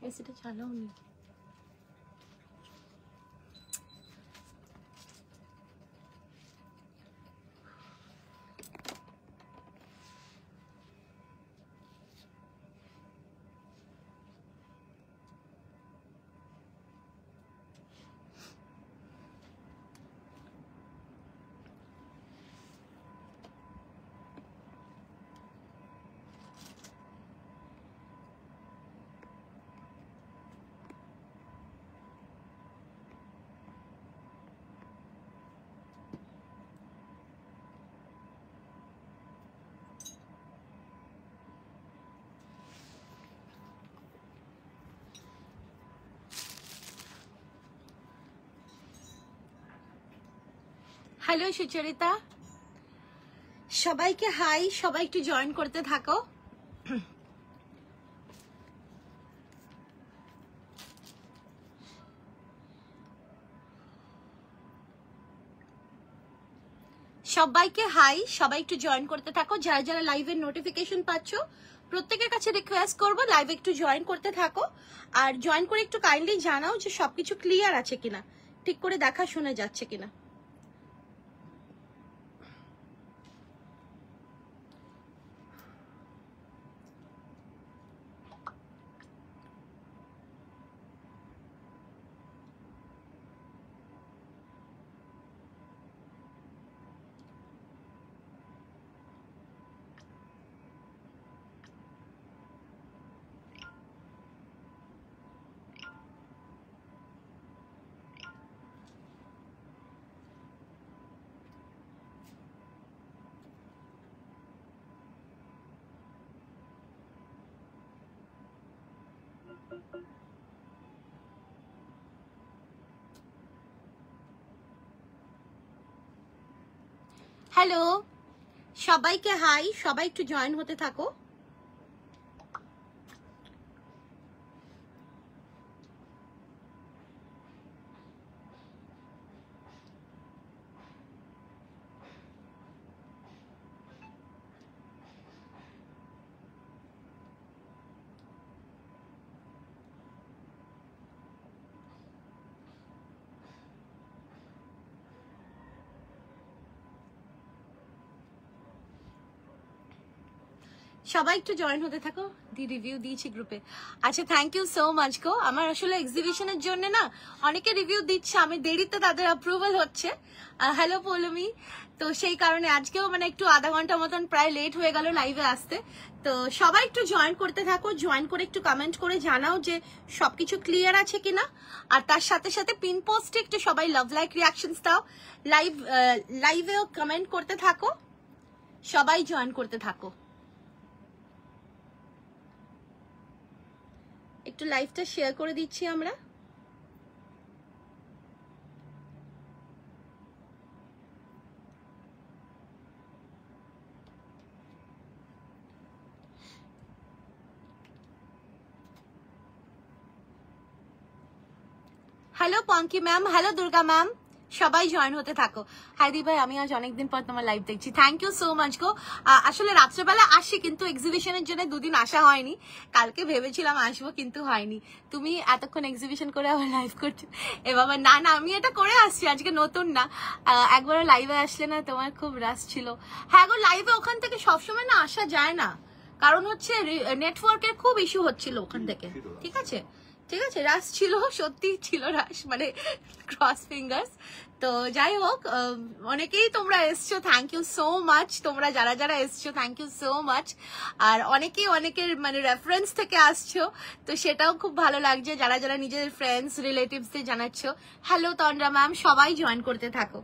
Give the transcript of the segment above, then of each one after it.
এসিটা চালাও নি। হ্যালো সুচরিতা, সবাইকে হাই, সবাই একটু জয়েন করতে থাকো। সবাইকে হাই, সবাই একটু জয়েন করতে থাকো। যারা যারা লাইভের নোটিফিকেশন পাচ্ছ প্রত্যেকের কাছে রিকোয়েস্ট করবো লাইভে একটু জয়েন করতে থাকো। আর জয়েন করে একটু কাইন্ডলি জানাও যে সবকিছু ক্লিয়ার আছে কিনা, ঠিক করে দেখা শোনা যাচ্ছে কিনা। হ্যালো, সবাইকে হাই, সবাই একটু জয়েন হতে থাকো। সবাই একটু জয়েন হতে থাকো। দি রিভিউ দিয়েছি গ্রুপে। আচ্ছা, থ্যাংক ইউ সো মাচ গো। আমার আসলে এক্সিবিশনের জন্য না অনেকে রিভিউ দিচ্ছে, আমি দেরিতে তাদের অ্যাপ্রুভাল হচ্ছে। হ্যালো পৌলমি, তো সেই কারণে আজকেও মানে একটু আধা ঘন্টা মতন প্রায় লেট হয়ে গেল লাইভে আসতে। তো সবাই একটু জয়েন করতে থাকো, জয়েন করে একটু কমেন্ট করে জানাও যে সবকিছু ক্লিয়ার আছে কিনা। আর তার সাথে সাথে পিন পোস্টে একটু সবাই লাভ লাইক রিয়াকশনস দাও। লাইভেও কমেন্ট করতে থাকো, সবাই জয়েন করতে থাকো। একটু লাইভটা শেয়ার করে দিচ্ছি আমরা। Hello Pinki ma'am, hello Durga ma'am, সবাই জয়েন হতে থাকো। হাইদি ভাই, আমি আজ অনেকদিন পর তোমার লাইভ দেখছি, থ্যাংক ইউ সো মাচ গো। আসলে রাত্রেবেলা আসি, কিন্তু এক্সিবিশনের জন্য দুদিন আসা হয়নি। কালকে ভেবেছিলাম আসবো, কিন্তু হয়নি। তুমি এতক্ষণ এক্সিবিশন করে আবার লাইভ করছো। এ বাবা, না না, আমি এটা করে আসছি, আজকে নতুন না। একবার লাইভে আসলে না তোমার খুব রাশ ছিল। হ্যাঁ গো, লাইভে ওখান থেকে সবসময় না আসা যায় না, কারণ হচ্ছে নেটওয়ার্কের খুব ইস্যু হচ্ছিল ওখান থেকে। ঠিক আছে ঠিক আছে, রাশ ছিল, সত্যি ছিল রাশ, মানে ক্রস ফিঙ্গার্স। তো যাই হোক, অনেকেই তোমরা এসছো, থ্যাংক ইউ সো মাচ। তোমরা যারা যারা এসছো থ্যাংক ইউ সো মাচ। আর অনেকেই অনেকের মানে রেফারেন্স থেকে আসছো, তো সেটাও খুব ভালো লাগছে। যারা যারা নিজেদের ফ্রেন্ডস রিলেটিভসদের জানাচ্ছ, হ্যালো তন্দ্রা ম্যাম, সবাই জয়েন করতে থাকো।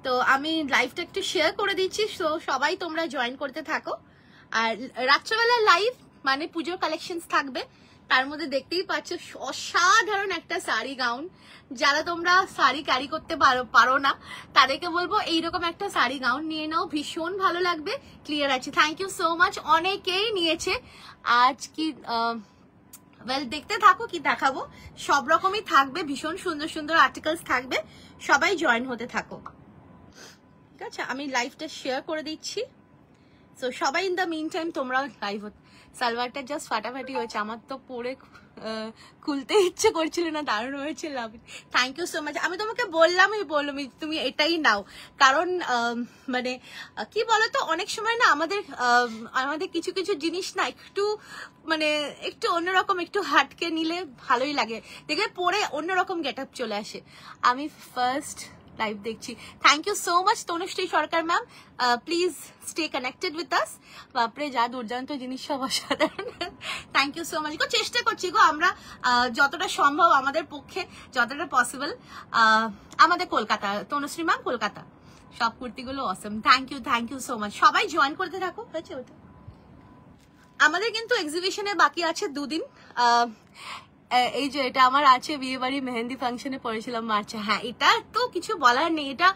তো আমি লাইভটা একটু শেয়ার করে দিচ্ছি, তো সবাই তোমরা জয়েন করতে থাকো। আর রাত্রেবেলা লাইভ মানে পুজোর কালেকশনস থাকবে, তার মধ্যে দেখতেই পাচ্ছ অসাধারণ একটা শাড়ি গাউন। যারা তোমরা শাড়ি ক্যারি করতে পারো না, তাদেরকে বলবো এইরকম একটা শাড়ি গাউন নিয়ে নাও, ভীষণ ভালো লাগবে। ক্লিয়ার আছে, থ্যাংক ইউ সো মাচ। অনেকেই নিয়েছে আজ কি ওয়েল, দেখতে থাকো কি দেখাবো, সব রকমই থাকবে, ভীষণ সুন্দর সুন্দর আর্টিকেলস থাকবে। সবাই জয়েন হতে থাকো, ঠিক আছে। আমি লাইভটা শেয়ার করে দিচ্ছি। সো সবাই ইন দ্য মিন টাইম তোমরা লাইভ সালোয়ারটা জাস্ট ফাটাফাটি হয়েছে, আমার তো পরে খুলতে ইচ্ছে করছিল না, দারুণ হয়েছে, লাভ ইট, থ্যাংক ইউ সো মাচ। আমি তোমাকে বললাম তুমি এটাই নাও, কারণ মানে কি বলতো অনেক সময় না আমাদের কিছু কিছু জিনিস না একটু মানে একটু অন্যরকম, একটু হাটকে নিলে ভালোই লাগে, দেখবে পরে অন্যরকম গেট আপ চলে আসে। আমি ফার্স্ট লাইভ দেখছি, thank you so much Tanushree Sarkar ma'am, please stay connected with us. বাপরে যা দুর্দান্ত জিনিস, সব অসাধারণ, থ্যাংক ইউ সো মাচ গো। চেষ্টা করছি গো আমরা যতটা সম্ভব আমাদের পক্ষে, যতটা পসিবল, আমাদের কলকাতা, তনুশ্রী ম্যাম কলকাতা, সব কুর্তিগুলো অসম, থ্যাংক ইউ সো মাচ। সবাই জয়েন করতে থাকো, হয়েছে ওটা। আমাদের কিন্তু এক্সিবিশনে বাকি আছে 2 দিন। এই যে এটা আমার আছে, বিয়ে বাড়ি মেহেন্দি ফাংশনে পড়েছিলাম মার্চে। হ্যাঁ, এটা তো কিছু বলার নেই, এটা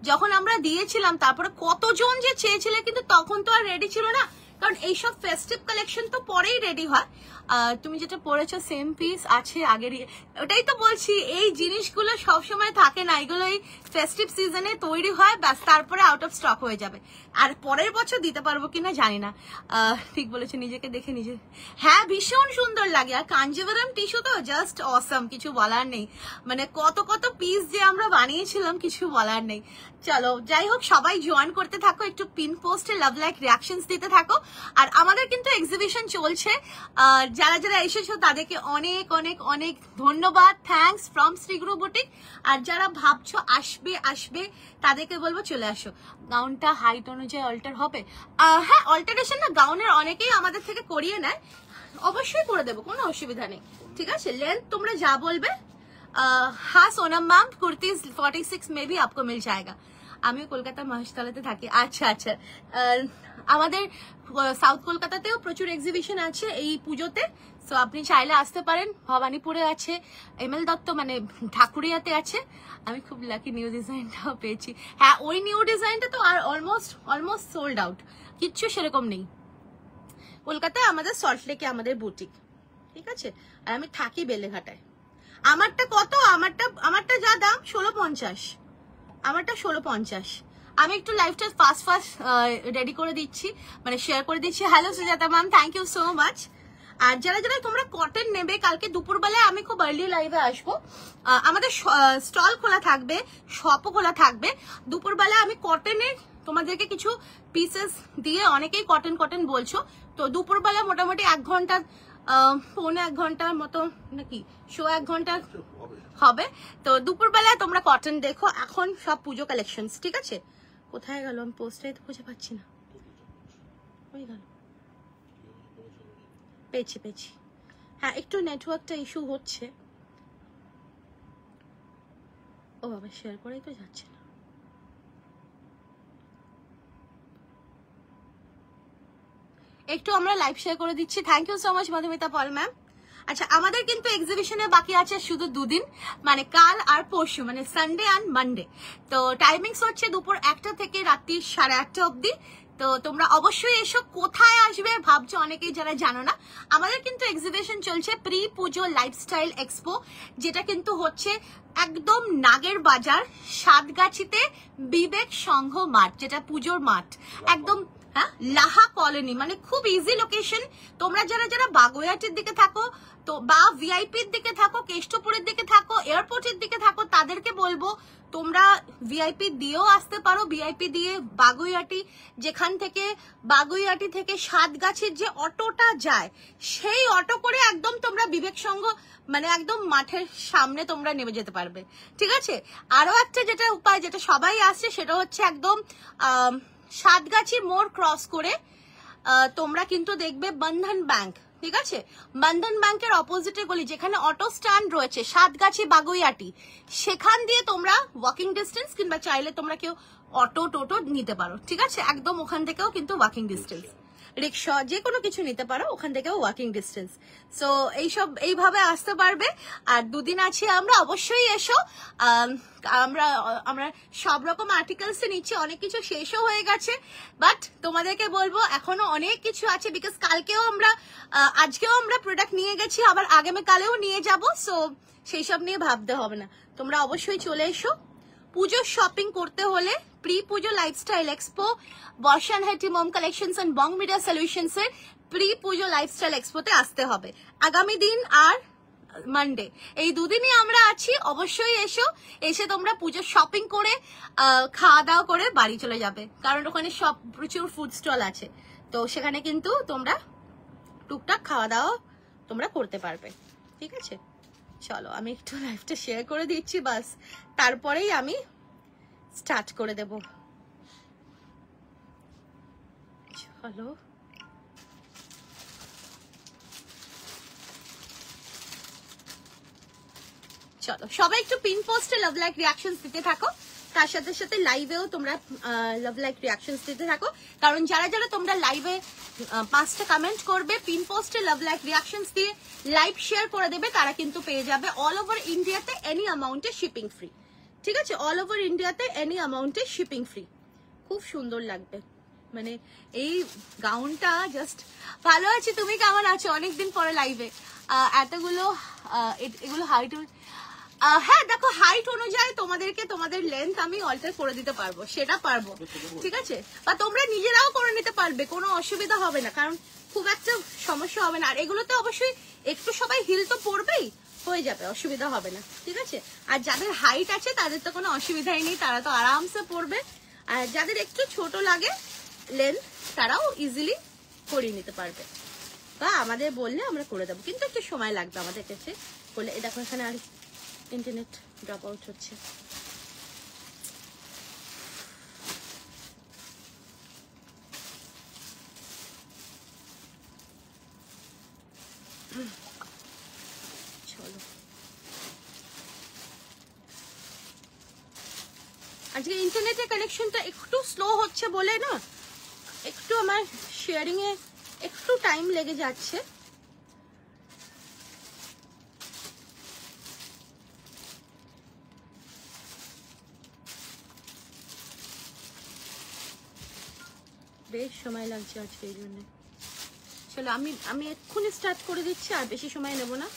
যখন আমরা দিয়েছিলাম তারপরে কতজন যে চেয়েছিলে, কিন্তু তখন তো আর রেডি ছিল না, কারণ এইসব ফেস্টিভ কালেকশন তো পরেই রেডি হয়। তুমি যেটা পরেছো সেম পিস আছে আগেরই, ওটাই তো বলছি, এই জিনিসগুলো সবসময় থাকে না, এগুলো এই ফেস্টিভ সিজনে তৈরি হয়, ব্যাস তারপরে আউট অফ স্টক হয়ে যাবে, আর পরের বছর দিতে পারবো কিনা জানি না। ঠিক বলেছো, নিজেকে দেখে নিজে, হ্যাঁ ভীষণ সুন্দর লাগে, আর কাঞ্জিভারাম টিস্যু তো জাস্ট অসম, কিছু বলার নেই, মানে কত কত পিস যে আমরা বানিয়েছিলাম, কিছু বলার নেই। চলো যাই হোক, সবাই জয়েন করতে থাকো, একটু পিন পোস্টে লাভ লাইক রিয়াকশনস দিতে থাকো। আর আমাদের কিন্তু এক্সিবিশন চলছে, যারা যারা এসেছো তাদেরকে অনেক অনেক অনেক ধন্যবাদ, থ্যাঙ্কস ফ্রম শ্রীগুরু বুটিক। আর যারা ভাবছো আসবে তাদেরকে বলবো চলে আসো। গাউনটা হাইট অনুযায়ী অল্টার হবে, হ্যাঁ অল্টারেশন না গাউনের অনেকেই আমাদের থেকে করিয়ে নেয়, অবশ্যই করে দেবো, কোনো অসুবিধা নেই, ঠিক আছে। লেন্থ তোমরা যা বলবে। हाँ सोनम मैम, कुर्ती 46 में भी आपको मिल जाएगा। আমিও কলকাতা মহেশতলাতে থাকি। আচ্ছা আচ্ছা, আমাদের সাউথ কলকাতাতেও প্রচুর এক্সিবিশন আছে এই পুজোতে, সো আপনি চাইলে আসতে পারেন। ভবানীপুরে আছে, এমএল দত্ত মানে ঠাকুরিয়াতে আছে। আমি খুব লাকি, নিউ ডিজাইনটাও পেয়েছি। হ্যাঁ, ওই নিউ ডিজাইনটা তো আর অলমোস্ট সোল্ড আউট, কিচ্ছু সেরকম নেই। কলকাতায় আমাদের সল্টলেকে আমাদের বুটিক, ঠিক আছে। আর আমি থাকি বেলেঘাটায়। আমারটা কত, আমারটা যা দাম 1650, আমারটা 1650। আমি একটু লাইভটা ফাস্ট রেডি করে দিচ্ছি, মানে শেয়ার করে দিচ্ছি। Hello Sujata ma'am, thank you so much. আর যারা যারা তোমরা কটন নেবে, কালকে দুপুরবেলায় আমি খুব আর্লি লাইভে আসবো। আমাদের স্টল খোলা থাকবে, শপও খোলা থাকবে। দুপুরবেলায় আমি কটনের তোমাদেরকে কিছু পিসেস দিয়ে, অনেকেই কটন বলছো, তো দুপুরবেলা মোটামুটি 1 ঘন্টা, পৌনে 1 ঘন্টার মতো নাকি 1 ঘন্টা হবে। তো দুপুরবেলায় তোমরা কটন দেখো, এখন সব পুজো কালেকশনস, ঠিক আছে। কোথায় গেল, আমি পোস্টারে তো খুঁজে পাচ্ছি না, ওই গেল, পেয়েছি। হ্যাঁ, একটু নেটওয়ার্কটা ইস্যু হচ্ছে। ও বাবা, শেয়ার করেই তো যাচ্ছে না। একটু আমরা লাইভ শেয়ার করে দিচ্ছি। Thank you so much Madhumita Pal ma'am. আচ্ছা, আমাদের কিন্তু এক্সিবিশনে বাকি আছে শুধু 2 দিন, মানে কাল আর পরশু, মানে সানডে অ্যান্ড মানডে। তো টাইমিংস হচ্ছে দুপুর 1টা থেকে রাত্রি 8:30 অবধি। তো তোমরা অবশ্যই এসো। কোথায় আসবে ভাবছো অনেকেই যারা জানো না, আমাদের কিন্তু এক্সিবিশন চলছে প্রি পুজো লাইফস্টাইল এক্সপো, যেটা কিন্তু হচ্ছে একদম নাগের বাজার সাতগাছিতে বিবেক সংঘ মাঠ, যেটা পুজোর মাঠ একদম, হ্যাঁ লাহা কলোনি, মানে খুব ইজি লোকেশন। তোমরা যারা যারা বাগুইয়াটির দিকে থাকো তো, বা ভিআইপির দিকে থাকো, কেষ্টপুরের দিকে থাকো, এয়ারপোর্টের দিকে থাকো, তাদেরকে বলবো তোমরা ভিআইপি দিয়েও আসতে পারো। ভিআইপি দিয়ে বাগুইয়াটি, যেখান থেকে বাগুইয়াটি থেকে সাতগাছির যে অটোটা যায়, সেই অটো করে একদম তোমরা বিবেক সংঘ, মানে একদম মাঠের সামনে তোমরা নেমে যেতে পারবে, ঠিক আছে। আরো একটা যেটা উপায়, যেটা সবাই আসছে, সেটা হচ্ছে একদম সাতগাছি মোড় ক্রস করে তোমরা কিন্তু দেখবে বন্ধন ব্যাংক, ঠিক আছে। বন্ধন ব্যাংকের অপোজিটে গলি, যেখানে অটো স্ট্যান্ড রয়েছে সাতগাছি বাগুইয়াটি, সেখান দিয়ে তোমরা ওয়াকিং ডিস্টেন্স, কিংবা চাইলে তোমরা কেউ টোটো নিতে পারো, ঠিক আছে। একদম ওখান থেকেও কিন্তু ওয়াকিং ডিস্টেন্স, রিক্সা যে কোনো কিছু নিতে পারো, ওখান থেকেও ওয়াকিং ডিস্টেন্স। সো এইভাবে আসতে পারবে। আর 2 দিন আছে আমরা, অবশ্যই এসো। আমরা সব রকম আর্টিকেলস নিচ্ছি, অনেক কিছু শেষও হয়ে গেছে, বাট তোমাদেরকে বলবো এখনো অনেক কিছু আছে, বিকজ কালকেও আমরা আজকেও আমরা প্রোডাক্ট নিয়ে গেছি, আবার আগামীকালেও নিয়ে যাব। সো সেই সব নিয়ে ভাবতে হবে না, তোমরা অবশ্যই চলে এসো। পুজোর শপিং করতে হলে প্রি পুজো লাইফস্টাইল এক্সপো, বর্ষান হেটি মোম collections and Bong media solutions এর প্রি পুজো লাইফস্টাইল এক্সপোতে আসতে হবে। আগামী দিন আর মানডে, এই দুদিনই আমরা আছি, অবশ্যই এসো। এসে তোমরা পুজোর শপিং করে খাওয়া দাওয়া করে বাড়ি চলে যাবে, কারণ ওখানে সব প্রচুর ফুড স্টল আছে, তো সেখানে কিন্তু তোমরা টুকটাক খাওয়া দাওয়া তোমরা করতে পারবে, ঠিক আছে? চলো আমি একটু লাইভটা শেয়ার করে দিচ্ছি, বাস তারপরেই আমি স্টার্ট করে দেব। চলো চলো সবাই একটু পিন পোস্টে লাভ লাইক রিঅ্যাকশনস দিতে থাকো, তার সাথে সাথে লাইভেও তোমরা লাভ লাইক রিঅ্যাকশনস দিতে থাকো, কারণ যারা যারা তোমরা লাইভে 5টা কমেন্ট করবে, পিন পোস্টে লাভ লাইক রিঅ্যাকশনস দিয়ে লাইভ শেয়ার করে দেবে, তারা কিন্তু পেয়ে যাবে অল ওভার ইন্ডিয়াতে এনি অ্যামাউন্টে শিপিং ফ্রি, ঠিক আছে? অল ওভার ইন্ডিয়াতে এনি অ্যামাউন্টে শিপিং ফ্রি। খুব সুন্দর লাগবে, মানে এই গাউনটা জাস্ট ভালো আছে। তুমি কেমন আছো? অনেকদিন পরে লাইভে। এতগুলো এগুলো হাইট, হ্যাঁ দেখো হাইট অনুযায়ী তোমাদেরকে তোমাদের লেন্থ আমি অল্টার করে দিতে পারবো, সেটা পারবো, ঠিক আছে? বা তোমরা নিজেরাও করে নিতে পারবে, কোনো অসুবিধা হবে না, কারণ খুব একটা সমস্যা হবে না। আর এগুলোতে অবশ্যই একটু সবাই হিল তো পরবেই, হয়ে যাবে, অসুবিধা হবে না, ঠিক আছে? আর যাদের হাইট আছে তাদের তো কোনো অসুবিধাই নেই, তারা তো আরামসে পরবে। আর যাদের একটু ছোট লাগে লেন্থ, তারাও ইজিলি করিয়ে নিতে পারবে, বা আমাদের বললে আমরা করে দেবো, কিন্তু একটু সময় লাগবে আমাদের কাছে বলে। দেখো এখানে আর ইন্টারনেট ড্রপ আউট হচ্ছে। চলো আজকে ইন্টারনেটের কানেকশনটা একটু স্লো হচ্ছে বলে না, একটু আমার শেয়ারিং এ একটু টাইম লেগে যাচ্ছে। বেশ সময় লাগছে আজকে এই জন্য। চলো আমি এক্ষুনি স্টার্ট করে দিচ্ছি, আর বেশি সময় নেব না।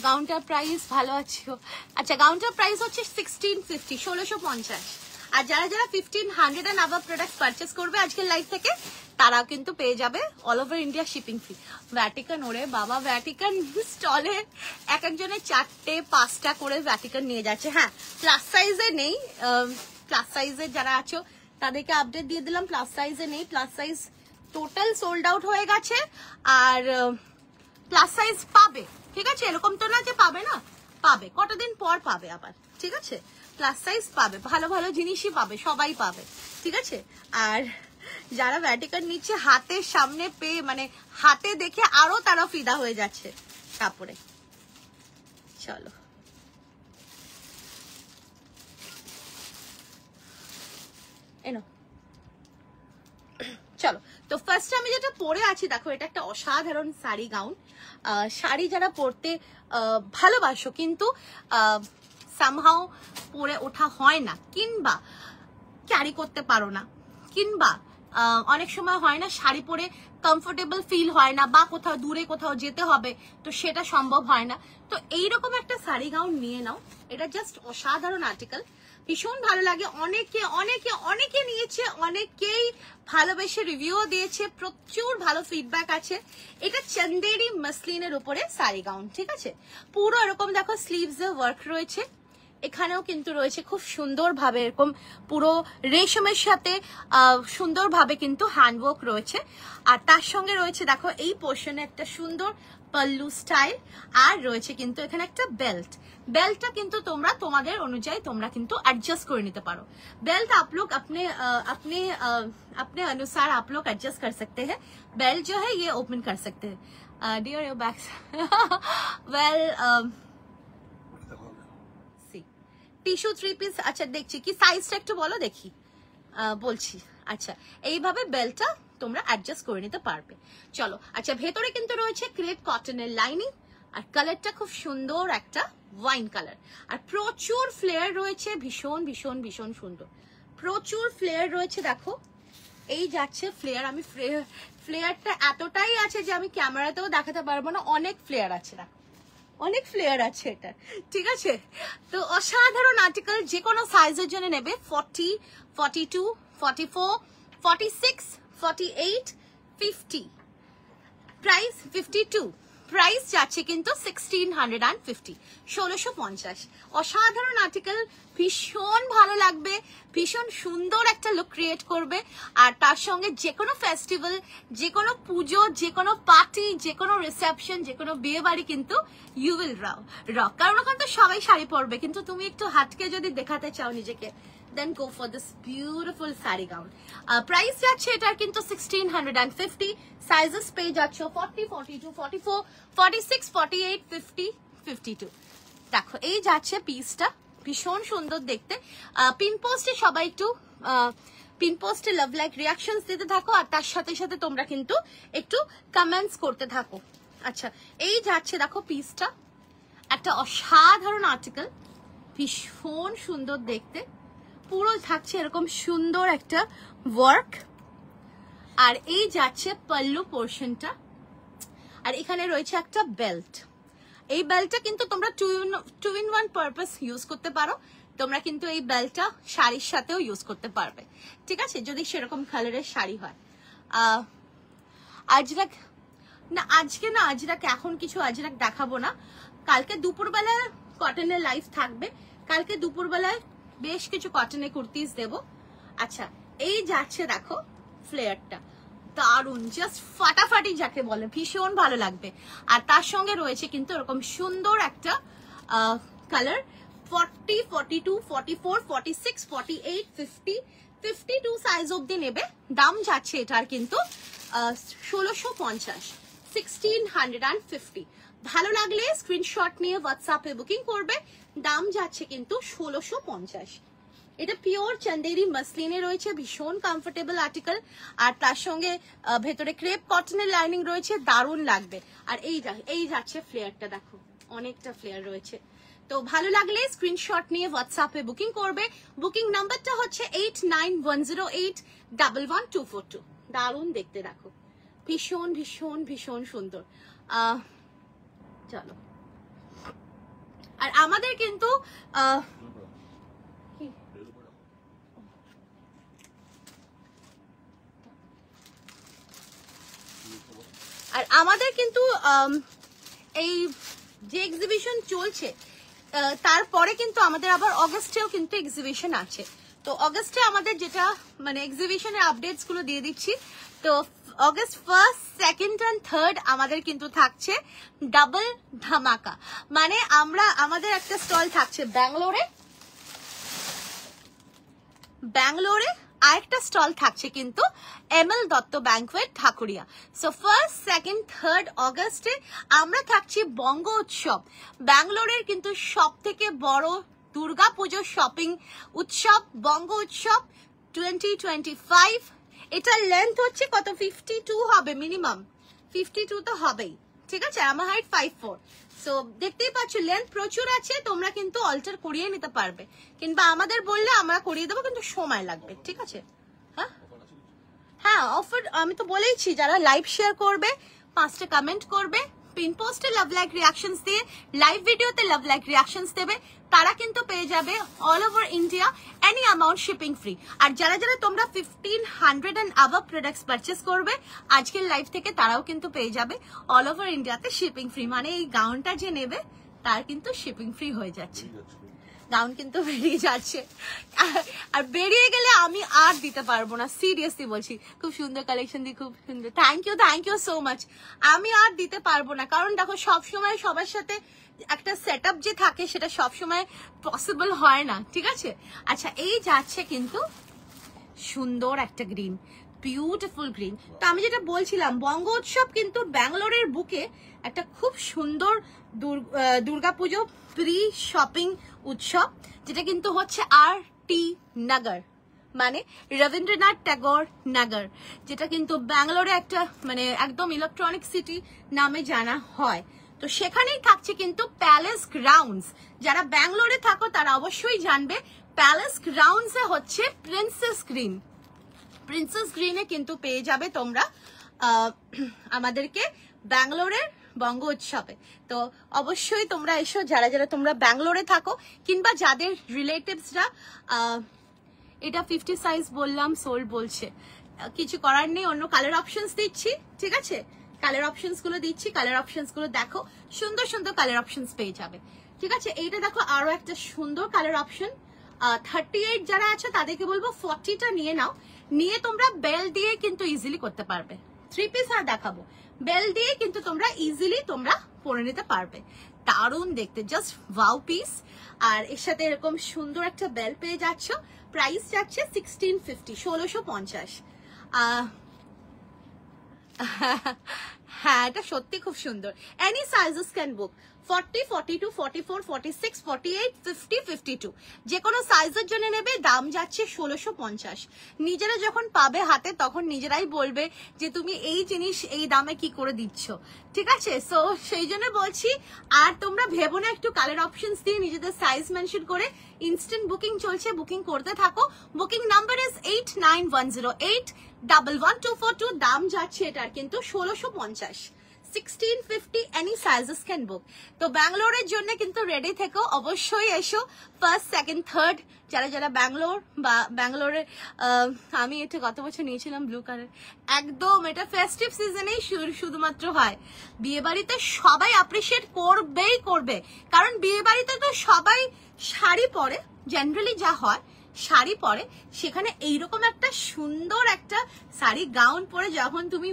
গাউনটার প্রাইস ভালো আছে, আচ্ছা গাউনটার প্রাইস হচ্ছে 1650, 1650। আর যারা যারা 1500 এন্ড আবাভ প্রোডাক্ট পারচেস করবে আজকের লাইভ থেকে, তারা কিন্তু পেয়ে যাবে all over India shipping free. Vatican, ওরে বাবা, ভ্যাটিকান স্টলে এক একজনের 4টে 5টা করে ভ্যাটিকান নিয়ে যাচ্ছে। হ্যাঁ, প্লাস সাইজে নেই, প্লাস সাইজের যারা আছো তাদেরকে আপডেট দিয়ে দিলাম, প্লাস সাইজে নেই, plus size total sold out হয়ে গেছে। আর প্লাস সাইজ পাবে, ঠিক আছে? এরকম তো না যে পাবে না, পাবে, কটা দিন পর পাবে আবার, ঠিক আছে? প্লাস সাইজ পাবে, ভালো ভালো জিনিসই পাবে, সবাই পাবে, ঠিক আছে? আর যারা ভ্যাটিকান নিচ্ছে হাতের সামনে পেয়ে, মানে হাতে দেখে আরো তারা ফিদা হয়ে যাচ্ছে কাপড়ে। চলো এনো, চলো তো ফার্স্ট আমি যেটা পরে আছি, দেখো এটা একটা অসাধারণ শাড়ি গাউন। শাড়ি যারা পরতে ভালোবাসো কিন্তু সামহাও পরে ওঠা হয় না, কিংবা ক্যারি করতে পারো না, কিংবা অনেক সময় হয় না শাড়ি পরে কমফোর্টেবল ফিল হয় না, বা কোথাও দূরে কোথাও যেতে হবে, তো সেটা সম্ভব হয় না, তো এইরকম একটা শাড়ি গাউন নিয়ে নাও। এটা জাস্ট অসাধারণ আর্টিকেল, ভীষণ ভালো লাগে। অনেকে অনেকে অনেকে নিয়েছে, অনেকেই ভালোবেসে রিভিউ দিয়েছে, প্রচুর ভালো ফিডব্যাক আছে। এটা চন্দেরি মাসলিনের উপরে শাড়ি গাউন, ঠিক আছে? পুরো এরকম দেখো স্লিভস এ ওয়ার্ক রয়েছে, এখানেও কিন্তু রয়েছে খুব সুন্দরভাবে এরকম পুরো রেশমের সাথে সুন্দরভাবে কিন্তু হ্যান্ডওয়ার্ক রয়েছে। আর তার সঙ্গে রয়েছে দেখো এই পোর্শনে একটা সুন্দর পল্লু স্টাইল, আর রয়েছে কিন্তু এখানে একটা বেল্ট। बेल्ट किंतु তোমরা তোমাদের অনুযায়ী তোমরা কিন্তু एडजस्ट করে নিতে পারো। बेल्ट आप लोग अपने अनुसार आप लोग एडजस्ट कर सकते हैं। बेल्ट जो है ये ओपन कर सकते हैं। Dear your back well see tissue 3 piece. আচ্ছা দেখছি কি সাইজটা একটু বলো দেখি, বলছি। আচ্ছা এইভাবে বেল্টটা তোমরা অ্যাডজাস্ট করে নিতে পারবে। চলো আচ্ছা ভেতরে কিন্তু রয়েছে ক্রেপ কটনের লাইনিং, আর কালারটা খুব সুন্দর একটা ওয়াইন কালার, আর প্রচুর ফ্লেয়ার রয়েছে, ভীষণ ভীষণ ভীষণ সুন্দর, প্রচুর ফ্লেয়ার রয়েছে। দেখো এই যাচ্ছে ফ্লেয়ার, আমি ফ্লেয়ারটা এতটাই আছে যে আমি ক্যামেরাতেও দেখাতে পারবো না, অনেক ফ্লেয়ার আছে না, অনেক ফ্লেয়ার আছে এটা, ঠিক আছে। তো অসাধারণ আর্টিকেল, যে কোনো সাইজের জন্য নেবে। 40, 42, 44, 46, 48, 50, প্রাইস 52, প্রাইস যাচ্ছে কিন্তু 1650, 1650। অসাধারণ আর্টিকেল, ভীষণ ভালো লাগবে, ভীষণ সুন্দর একটা লুক ক্রিয়েট করবে। আর তার সঙ্গে যে কোনো ফেস্টিভ্যাল, যে কোনো পুজো, যে কোনো পার্টি, যে কোনো রিসেপশন, যে কোনো বিয়ে বাড়ি কিন্তু ইউ উইল রক। কারণ ওখানে তো সবাই শাড়ি পরবে, কিন্তু তুমি একটু হাটকে যদি দেখাতে চাও নিজেকে, then go for this beautiful saree gown. Price যাচ্ছে এটার কিন্তু 1650, sizes পেয়ে যাচ্ছে 40, 42, 44, 46, 48, 50, 52। দেখো এই যাচ্ছে পিসটা, ভীষণ সুন্দর দেখতে। পিন পোস্টে সবাই একটু পিন পোস্টে লাভ লাইক রিয়াকশনস দিতে থাকো, আর তার সাথে সাথে তোমরা কিন্তু একটু কমেন্টস করতে থাকো। আচ্ছা, এই যাচ্ছে দেখো পিসটা, একটা অসাধারণ আর্টিকেল, ভীষণ সুন্দর দেখতে, পুরো থাকছে এরকম সুন্দর একটা ওয়ার্ক। আর এই যাচ্ছে পাল্লু পোর্শনটা, আর এখানে রয়েছে একটা বেল্ট। এই বেল্টটা কিন্তু তোমরা two in one purpose use করতে পারো। তোমরা কিন্তু এই বেল্টটা শাড়ির সাথেও ইউজ করতে পারবে, ঠিক আছে, যদি সেরকম কালারের শাড়ি হয়। আজরাক না, আজরাক এখন কিছু আজরাক দেখাবো না, কালকে দুপুরবেলায় কটনের লাইভ থাকবে, কালকে দুপুরবেলায় বেশ কিছু কটনের কুর্তিস দেব। আচ্ছা, এই যাচ্ছে দেখো ফ্লেয়ারটা, দারুন, জাস্ট ফাটাফাটি যাকে বলে, ভীষণ ভালো লাগবে। আর তার সঙ্গে রয়েছে কিন্তু এরকম সুন্দর একটা কালার, 40, 42, 44, 46, 48, 50, 52 সাইজ অব্দি নেবে। দাম যাচ্ছে এটার কিন্তু 1650, 1650। ভালো লাগলে স্ক্রিনশট নিয়ে হোয়াটসঅ্যাপে বুকিং করবে। দাম যাচ্ছে কিন্তু 1650। এটা পিওর চন্দেরি মাসলিনে রয়েছে, ভীষণ কমফোর্টেবল আর্টিকেল, আর তার সঙ্গে ভেতরে ক্রেপ কটনের লাইনিং রয়েছে, দারুণ লাগবে। আর এই যাচ্ছে ফ্লেয়ারটা, দেখো অনেকটা ফ্লেয়ার রয়েছে। তো ভালো লাগলে স্ক্রিনশট নিয়ে হোয়াটসঅ্যাপে বুকিং করবে। বুকিং নাম্বারটা হচ্ছে 8910811242। দারুণ দেখতে, দেখো ভীষণ ভীষণ ভীষণ সুন্দর। চলো, আর আমাদের কিন্তু এই যে এক্সিবিশন চলছে, তারপরে কিন্তু আমাদের আবার অগস্টেও কিন্তু এক্সিবিশন আছে। তো অগস্টে আমাদের যেটা মানে এক্সিবিশনের আপডেটস গুলো দিয়ে দিচ্ছি। তো August 1st, 2nd and 3rd আমাদের কিন্তু থাকছে ডাবল ধামাকা। মানে আমাদের একটা স্টল থাকছে ব্যাঙ্গালোরে, আরেকটা স্টল থাকছে কিন্তু ML Dutta banquet Dhakuria. So 1st, 2nd, 3rd অগস্টে আমরা থাকছি বঙ্গ উৎসব, ব্যাঙ্গালোরের কিন্তু সব থেকে বড় দুর্গাপুজো শপিং উৎসব, বঙ্গ উৎসব 2025। এটার লেন্থ হচ্ছে কত, 52 হবে মিনিমাম, 52 তো হবেই, ঠিক আছে। আমার হাইট 5'4", সো দেখতেই পাচ্ছ লেন্থ প্রচুর আছে। তোমরা কিন্তু অল্টার করিয়ে নিতে পারবে, কিংবা আমাদের বললে আমরা করিয়ে দেবো, কিন্তু সময় লাগবে, ঠিক আছে। হ্যাঁ অফার আমি তো বলেইছি, যারা লাইভ শেয়ার করবে, 5টা কমেন্ট করবে, পিন পোস্টে লাভ লাইক রিয়াকশনস দিয়ে, লাইভ ভিডিওতে লাভ লাইক রিয়াকশনস দেবে, তারা কিন্তু পেয়ে যাবে all over India any amount shipping free. আর যারা যারা তোমরা 1500 and above প্রোডাক্টস পারচেস করবে আজকের লাইভ থেকে, তারাও কিন্তু পেয়ে যাবে অল ওভার ইন্ডিয়াতে শিপিং ফ্রি। মানে এই গাউনটা যে নেবে তার কিন্তু শিপিং ফ্রি হয়ে যাচ্ছে, গাউন কিন্তু বেরিয়ে যাচ্ছে। আর বেরিয়ে গেলে আমি আর দিতে পারবো না, সিরিয়াসলি বলছি। খুব সুন্দর কালেকশন দিয়ে, খুব সুন্দর, থ্যাংক ইউ সো মাচ। আমি আর দিতে পারবো না, কারণ দেখো সবসময় সবার সাথে একটা সেট আপ যে থাকে সেটা সবসময় পসিবল হয় না, ঠিক আছে। আচ্ছা, এই যাচ্ছে কিন্তু সুন্দর একটা গ্রিন, বিউটিফুল গ্রিন। তো আমি যেটা বলছিলাম, বঙ্গ উৎসব কিন্তু ব্যাঙ্গালোরের বুকে একটা খুব সুন্দর দুর্গাপুজো প্রি শপিং উৎসব, যেটা কিন্তু হচ্ছে RT নগর, মানে রবীন্দ্রনাথ ট্যাগর নগর, যেটা কিন্তু ব্যাঙ্গালোরে একটা মানে একদম ইলেকট্রনিক সিটি নামে জানা হয়। তো সেখানেই থাকছে কিন্তু প্যালেস গ্রাউন্ডস। যারা ব্যাঙ্গালোরে থাকো তারা অবশ্যই জানবে, প্যালেস গ্রাউন্ডসে হচ্ছে প্রিন্সেস গ্রিন, প্রিন্সেস গ্রিনে কিন্তু পেয়ে যাবে তোমরা আমাদেরকে ব্যাঙ্গালোরের বঙ্গ উৎসবে। তো অবশ্যই তোমরা এসো, যারা যারা তোমরা ব্যাঙ্গালোরে থাকো কিংবা যাদের রিলেটিভসরা। এটা 50 সাইজ বললাম, সোল্ড বলছে, কিছু করার নেই, অন্য কালার অপশনস দিচ্ছি, ঠিক আছে? কালার অপশনস গুলো দিচ্ছি, কালার অপশনস গুলো দেখো, সুন্দর সুন্দর কালার অপশনস পেয়ে যাবে, ঠিক আছে? এইটা দেখো আরো একটা সুন্দর কালার অপশন। 38 যারা আছে তাদেরকে বলবো 40টা নিয়ে নাও, নিয়ে তোমরা বেল দিয়ে কিন্তু ইজিলি করতে পারবে। 3 পিস আর দেখাবো, বেল দিয়ে কিন্তু তোমরা ইজিলি তোমরা পরে নিতে পারবে। দারুণ দেখতে, জাস্ট ওয়াও পিস। আর এর সাথে এরকম সুন্দর একটা বেল পেয়ে যাচ্ছ। প্রাইস যাচ্ছে 1650, 1650। হ্যাঁ, এটা সত্যি খুব সুন্দর। এনি সাইজেস ক্যান বুক, 40, 42, 44, 46, 48, 50, 52, যে কোনো সাইজের জন্য নেবে। দাম যাচ্ছে 1650। নিজেরা যখন পাবে হাতে তখন নিজেরাই বলবে যে তুমি এই জিনিস এই দামে কি করে দিচ্ছ, ঠিক আছে? সো সেই জন্য বলছি, আর তোমরা ভেবো না একটু কালার অপশনস দিয়ে নিজেদের সাইজ মেনশন করে। ইনস্ট্যান্ট বুকিং চলছে, বুকিং করতে থাকো। Booking number is 8910811242। দাম যাচ্ছে এটার কিন্তু 1650, 1650। এনি সাইজেস ক্যান বুক। তো ব্যাঙ্গালোরের জন্য কিন্তু রেডি থেকো, অবশ্যই এসো। ফার্স্ট, সেকেন্ড, থার্ড যারা যারা ব্যাঙ্গালোর বা ব্যাঙ্গালোরে, আমি এটা গত বছর নিয়েছিলাম ব্লু কালার। একদম এটা ফেস্টিভ সিজনেই শুধুমাত্র হয়। বিয়ে বাড়িতে সবাই অ্যাপ্রিসিয়েট করবেই করবে, কারণ বিয়ে বাড়িতে তো সবাই শাড়ি পরে, জেনারেলি যা হয় শাড়ি পরে, সেখানে এইরকম একটা সুন্দর একটা শাড়ি গাউন পরে যখন তুমি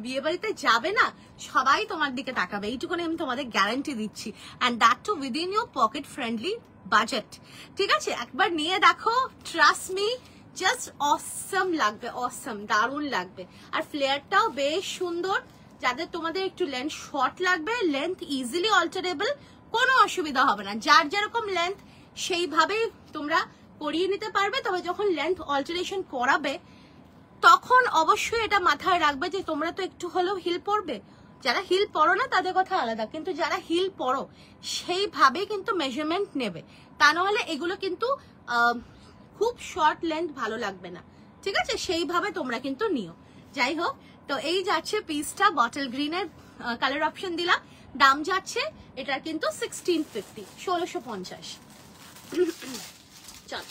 বিয়ে বাড়িতে যাবে না, সবাই তোমার দিকে তাকাবে, এইটুকুনি আমি তোমাদের গ্যারান্টি দিচ্ছি। And that too within your pocket friendly budget, ঠিক আছে? একবার নিয়ে দেখো, ট্রাস্ট মি, জাস্ট অসম লাগবে, অসম, দারুণ লাগবে। আর ফ্লেয়ারটাও বেশ সুন্দর। যাদের তোমাদের একটু লেন্থ শর্ট লাগবে, লেন্থ ইজিলি অল্টারেবল, কোনো অসুবিধা হবে না। যার যেরকম লেন্থ সেইভাবেই তোমরা করিয়ে নিতে পারবে। তবে যখন লেন্থ অল্টারেশন করাবে তখন অবশ্যই এটা মাথায় রাখবে যে তোমরা তো একটু হলেও হিল পরবে। যারা হিল পরো না তাদের কথা আলাদা, কিন্তু যারা হিল পরো সেইভাবে কিন্তু মেজারমেন্ট নেবে, তা নাহলে এগুলো কিন্তু খুব শর্ট লেন্থ ভালো লাগবে না, ঠিক আছে? সেইভাবে তোমরা কিন্তু নিও। যাই হোক, তো এই যাচ্ছে পিসটা, বটল গ্রিনের কালার অপশন দিলাম। দাম যাচ্ছে এটার কিন্তু 1650, 1650। চল,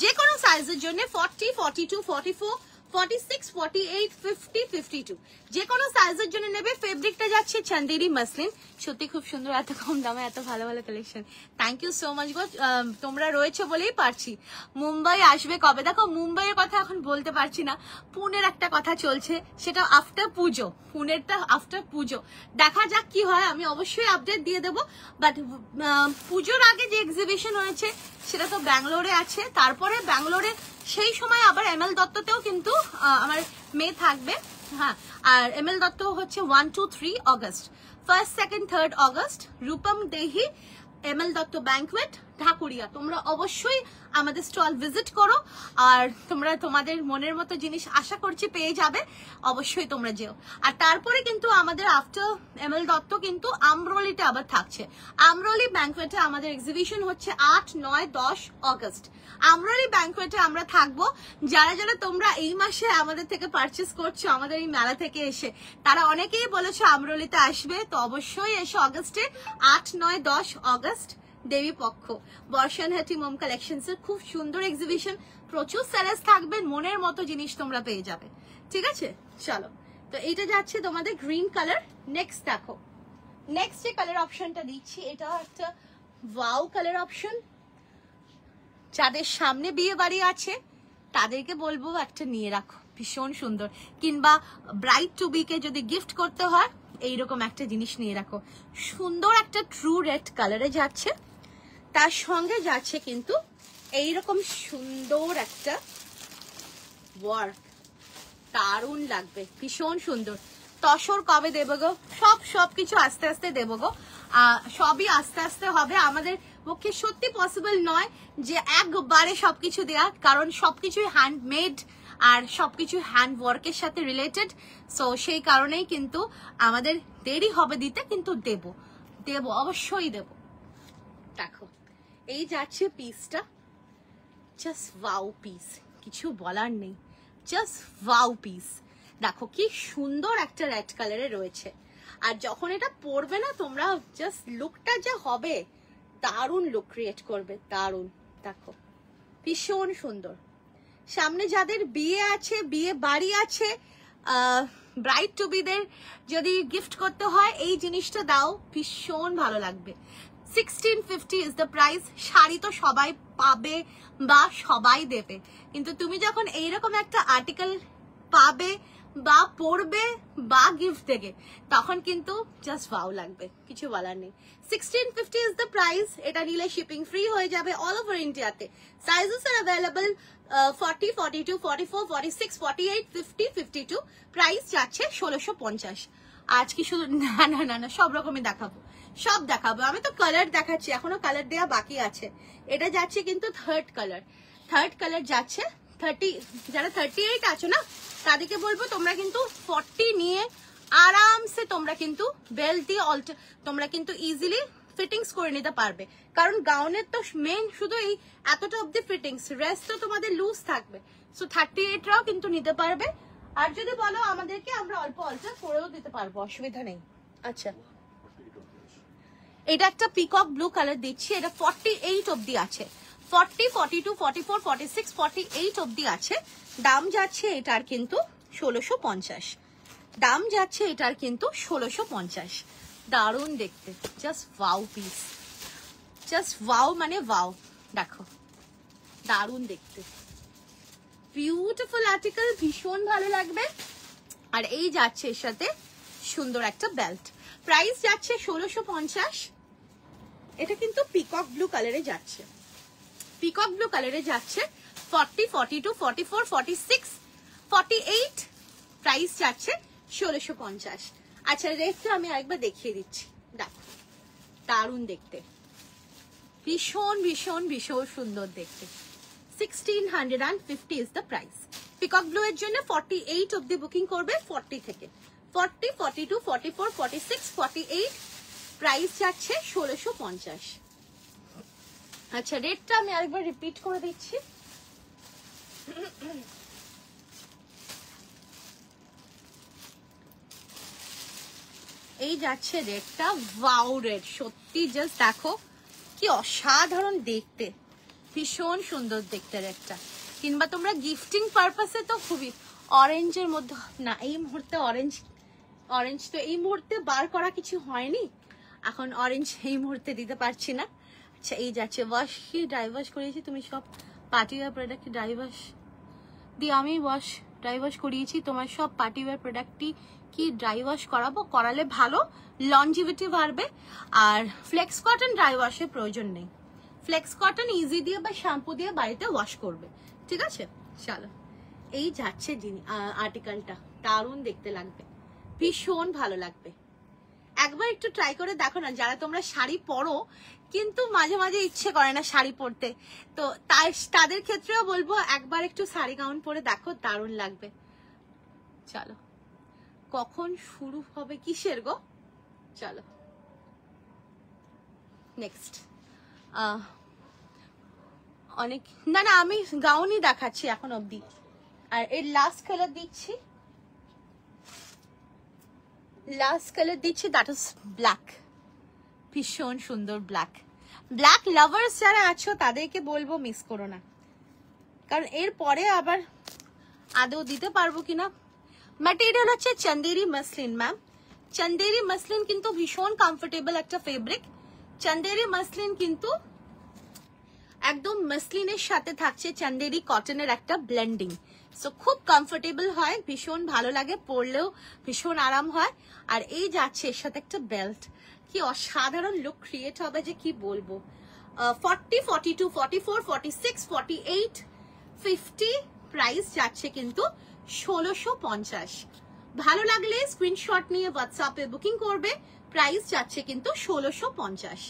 যে কোনো সাইজের জন্য 40, 42, 44, 46, 48, 50, 52, যে কোনো সাইজের জন্য নেবে। ফেব্রিকটা যাচ্ছে চান্দেরি মাসলিন, সত্যি খুব সুন্দর, এত কম দামে এত ভালো ভালো collection. Thank you so much গো, তোমরা রয়েছে বলেই পারছি। মুম্বাই আসবে কবে? দেখো, মুম্বাইয়ের কথা এখন বলতে পারছি না, পুনের একটা কথা চলছে, সেটা আফটার পুজো, পুনেরটা আফটার পুজো। দেখা যাক কি হয়, আমি অবশ্যই আপডেট দিয়ে দেবো। বাট পুজোর আগে যে এক্সিবিশন হয়েছে সেটা তো ব্যাঙ্গালোরে আছে, তারপরে ব্যাঙ্গালোরে সেই সময় আবার এমএল দত্ততেও কিন্তু আমার মেয়ে থাকবে। হ্যাঁ, আর এমএল দত্ত হচ্ছে 1, 2, 3 August, 1st, 2nd, 3rd August, Rupam দেহি, এমএল দত্ত ব্যাংকুয়েট, ঢাকুরিয়া। তোমরা অবশ্যই আমাদের স্টল ভিজিট করো, আর তোমরা তোমাদের মনের মতো জিনিস আশা করছি পেয়ে যাবে, অবশ্যই তোমরা যেও। আর তারপরে কিন্তু আমাদের আফটার এমএল দত্ত কিন্তু আমরোলিতে আবার থাকছে। আমরোলি ব্যাংকুয়েটে আমাদের এক্সিবিশন হচ্ছে 8, 9, 10 অগস্ট। আমরোলি ব্যাংকুয়েটে আমরা থাকবো। যারা যারা তোমরা এই মাসে আমাদের থেকে পারচেস করছো, আমাদের এই মেলা থেকে এসে, তারা অনেকেই বলেছো আমরোলিতে আসবে, তো অবশ্যই এসে অগস্টে 8, 9, 10 অগস্ট দেবী পক্ষ বর্ষানহাটি মোম কালেকশনস এর খুব সুন্দর এক্সিবিশন, প্রচুর সেলার্স থাকবেন, মনের মতো জিনিস তোমরা পেয়ে যাবে, ঠিক আছে? চলো, তো এইটা যাচ্ছে তোমাদের গ্রিন কালার। নেক্সট দেখো, নেক্সট যে কালার অপশনটা দিচ্ছি, এটা একটা ওয়াও কালার অপশন। যাদের সামনে বিয়ে বাড়ি আছে তাদেরকে বলবো একটা নিয়ে রাখো, ভীষণ সুন্দর। কিংবা ব্রাইড টু বি কে যদি গিফট করতে হয়, এইরকম একটা জিনিস নিয়ে রাখো। সুন্দর একটা ট্রু রেড কালারে যাচ্ছে, তার সঙ্গে যাচ্ছে কিন্তু এইরকম সুন্দর একটা ওয়ার্ক, দারুণ লাগবে, ভীষণ সুন্দর। তসর কবে দেবো গো? সবকিছু আস্তে আস্তে দেবো গো, সবই আস্তে আস্তে হবে। আমাদের পক্ষে সত্যি পসিবল নয় যে একবারে সবকিছু দেয়া, কারণ সবকিছুই হ্যান্ডমেড আর সবকিছু হ্যান্ড ওয়ার্কের সাথে রিলেটেড। সো সেই কারণেই কিন্তু আমাদের দেরি হবে দিতে, কিন্তু দেব অবশ্যই দেব। দেখো, এই যাচ্ছে পিসটা, জাস্ট ওয়াও পিস, কিছু বলার নেই, জাস্ট ওয়াও পিস। দেখো কি সুন্দর একটা রেড কালারে রয়েছে, আর যখন এটা পরবে না তোমরা জাস্ট লুকটা যা হবে, দারুণ লুক ক্রিয়েট করবে, দারুণ। দেখো ভীষণ সুন্দর। সামনে যাদের বিয়ে আছে, বিয়ে বাড়ি আছে, ব্রাইড টু বিদের যদি গিফট করতে হয় এই জিনিসটা দাও, ভীষণ ভালো লাগবে। 1650 ইজ দ্য প্রাইস। শাড়ি তো সবাই পাবে বা সবাই দেবে, কিন্তু তুমি যখন এইরকম একটা আর্টিকেল পাবে বা পরবে বা গিফট দেবে, তখন কিন্তু জাস্ট ওয়াও লাগবে, কিছু বলার নেই। 1650 ইজ দ্য প্রাইস। এটা নিলে শিপিং ফ্রি হয়ে যাবে অল ওভার ইন্ডিয়াতে। সাইজেস আর অ্যাভেলেবল 40, 42, 44, 46, 48, 50, 52। প্রাইস যাচ্ছে 1650। আজ কি শুধু না না না না, সব রকমই দেখাবো, সব দেখাবো। আমি তো কালার দেখাচ্ছি, এখনো কালার দেওয়া বাকি আছে। এটা যাচ্ছে কিন্তু থার্ড কালার যাচ্ছে 30। যারা 38 আছো না, তাদেরকে বলবো তোমরা কিন্তু 40 নিয়ে আরামসে তোমরা কিন্তু বেল্ট দিয়ে তোমরা কিন্তু ইজিলি ফিটিংস করে নিতে পারবে। কারণ গাউনের তো মেন শুধু এই এতটা অব্দি ফিটিংস, রেস্ট তো তোমাদের লুজ থাকবে। সো 38রাও কিন্তু নিতে পারবে। আর যদি বলো আমাদেরকে, আমরা অল্প অল্টার করেও দিতে পারবো, অসুবিধা নেই। আচ্ছা, এটা একটা পিকক ব্লু কালার দিচ্ছি, এটা 48 অব্দি আছে। 40, 42, 44, 46, 48 অব্দি আছে। দাম যাচ্ছে এটার কিন্তু 1650। দাম যাচ্ছে এটার কিন্তু 1650। দারুণ দেখতে, just wow piece, just wow মানে ওয়াও। দেখো দারুণ দেখতে, বিউটিফুল আর্টিকেল, ভীষণ ভালো লাগবে। আর এই যাচ্ছে এর সাথে সুন্দর একটা বেল্ট। প্রাইস যাচ্ছে 1650। এটা কিন্তু পিকক ব্লু কালারে যাচ্ছে, পিকক ব্লু কালারে যাচ্ছে। 40, 42, 44, 46, 48। প্রাইস যাচ্ছে 1650। আচ্ছা, রেটটা আমি আরেকবার দেখিয়ে দিচ্ছি। দেখো দারুণ দেখতে, ভীষণ ভীষণ ভীষণ সুন্দর দেখতে। 1650 is the price. Peacock blue এর জন্য 48 অব্দি বুকিং করবে, 40 থেকে। 40, 42, 44, 46, 48। প্রাইস যাচ্ছে 1650। আচ্ছা, রেটটা আমি আরেকবার রিপিট করে দিচ্ছি। এই যাচ্ছে রেটটা, ওয়াও রেট, সত্যি জাস্ট দেখো কি অসাধারণ দেখতে, ভীষণ সুন্দর দেখতে রেটটা। কিংবা তোমরা গিফটিং পারপাসে তো খুবই। অরেঞ্জের মধ্যে না, এই মুহূর্তে অরেঞ্জ তো এই মুহূর্তে বার করা কিছু হয়নি, এখন অরেঞ্জ এই মুহূর্তে দিতে পারছি না। আচ্ছা, এই যাচ্ছে ওয়াশ কি ড্রাই ওয়াশ করিয়েছি তুমি সব পার্টিওয়ার প্রোডাক্ট ড্রাই ওয়াশ দিয়ে, আমি ড্রাই ওয়াশ করিয়েছি তোমার সব পার্টিওয়ার প্রোডাক্টই কি ড্রাই ওয়াশ করাবো, করালে ভালো লঞ্জিভিটি বাড়বে। আর ফ্লেক্স কটন ড্রাই ওয়াশের প্রয়োজন নেই, ফ্লেক্স কটন ইজি দিয়ে বা শ্যাম্পু দিয়ে বাড়িতে ওয়াশ করবে, ঠিক আছে। চলো, এই যাচ্ছে আর্টিকেলটা, দারুণ দেখতে লাগবে, ভীষণ ভালো লাগবে। একবার একটু ট্রাই করে দেখো না, যারা তোমরা শাড়ি পরো কিন্তু মাঝে মাঝে ইচ্ছে করে না শাড়ি পরতে, তো তাদের ক্ষেত্রেও বলবো একবার একটু শাড়ি গাউন পরে দেখো, দারুণ লাগবে। চলো, কখন শুরু হবে কিসের গো? চলো নেক্সট। অনেক না না, আমি গাউনই দেখাচ্ছি এখন অবধি। আর এর লাস্ট কালার দিচ্ছি, দ্যাট ইজ ব্ল্যাক, ভীষণ সুন্দর ব্ল্যাক। ব্ল্যাক লাভার্স যারা আছো তাদেরকে বলবো মিস করো না, কারণ এর পরে আবার আদৌ দিতে পারবো কিনা। ম্যাটেরিয়াল হচ্ছে Chanderi muslin ma'am. Chanderi muslin কিন্তু ভীষণ কমফোর্টেবল একটা ফেব্রিক। চন্দেরি মসলিন কিন্তু একদম মসলিনের সাথে থাকছে চন্দেরি কটনের একটা ব্লেন্ডিং, সো খুব কমফোর্টেবল হয়, ভীষণ ভালো লাগে, পরলেও ভীষণ আরাম হয়। আর এই যাচ্ছে এর সাথে একটা বেল্ট, কি অসাধারণ লুক ক্রিয়েট হবে যে কি বলবো। 40, 42, 44, 46, 48, 50। প্রাইস যাচ্ছে কিন্তু 1650। ভালো লাগলে স্ক্রিনশট নিয়ে হোয়াটসঅ্যাপে বুকিং করবে। প্রাইস যাচ্ছে কিন্তু 1650।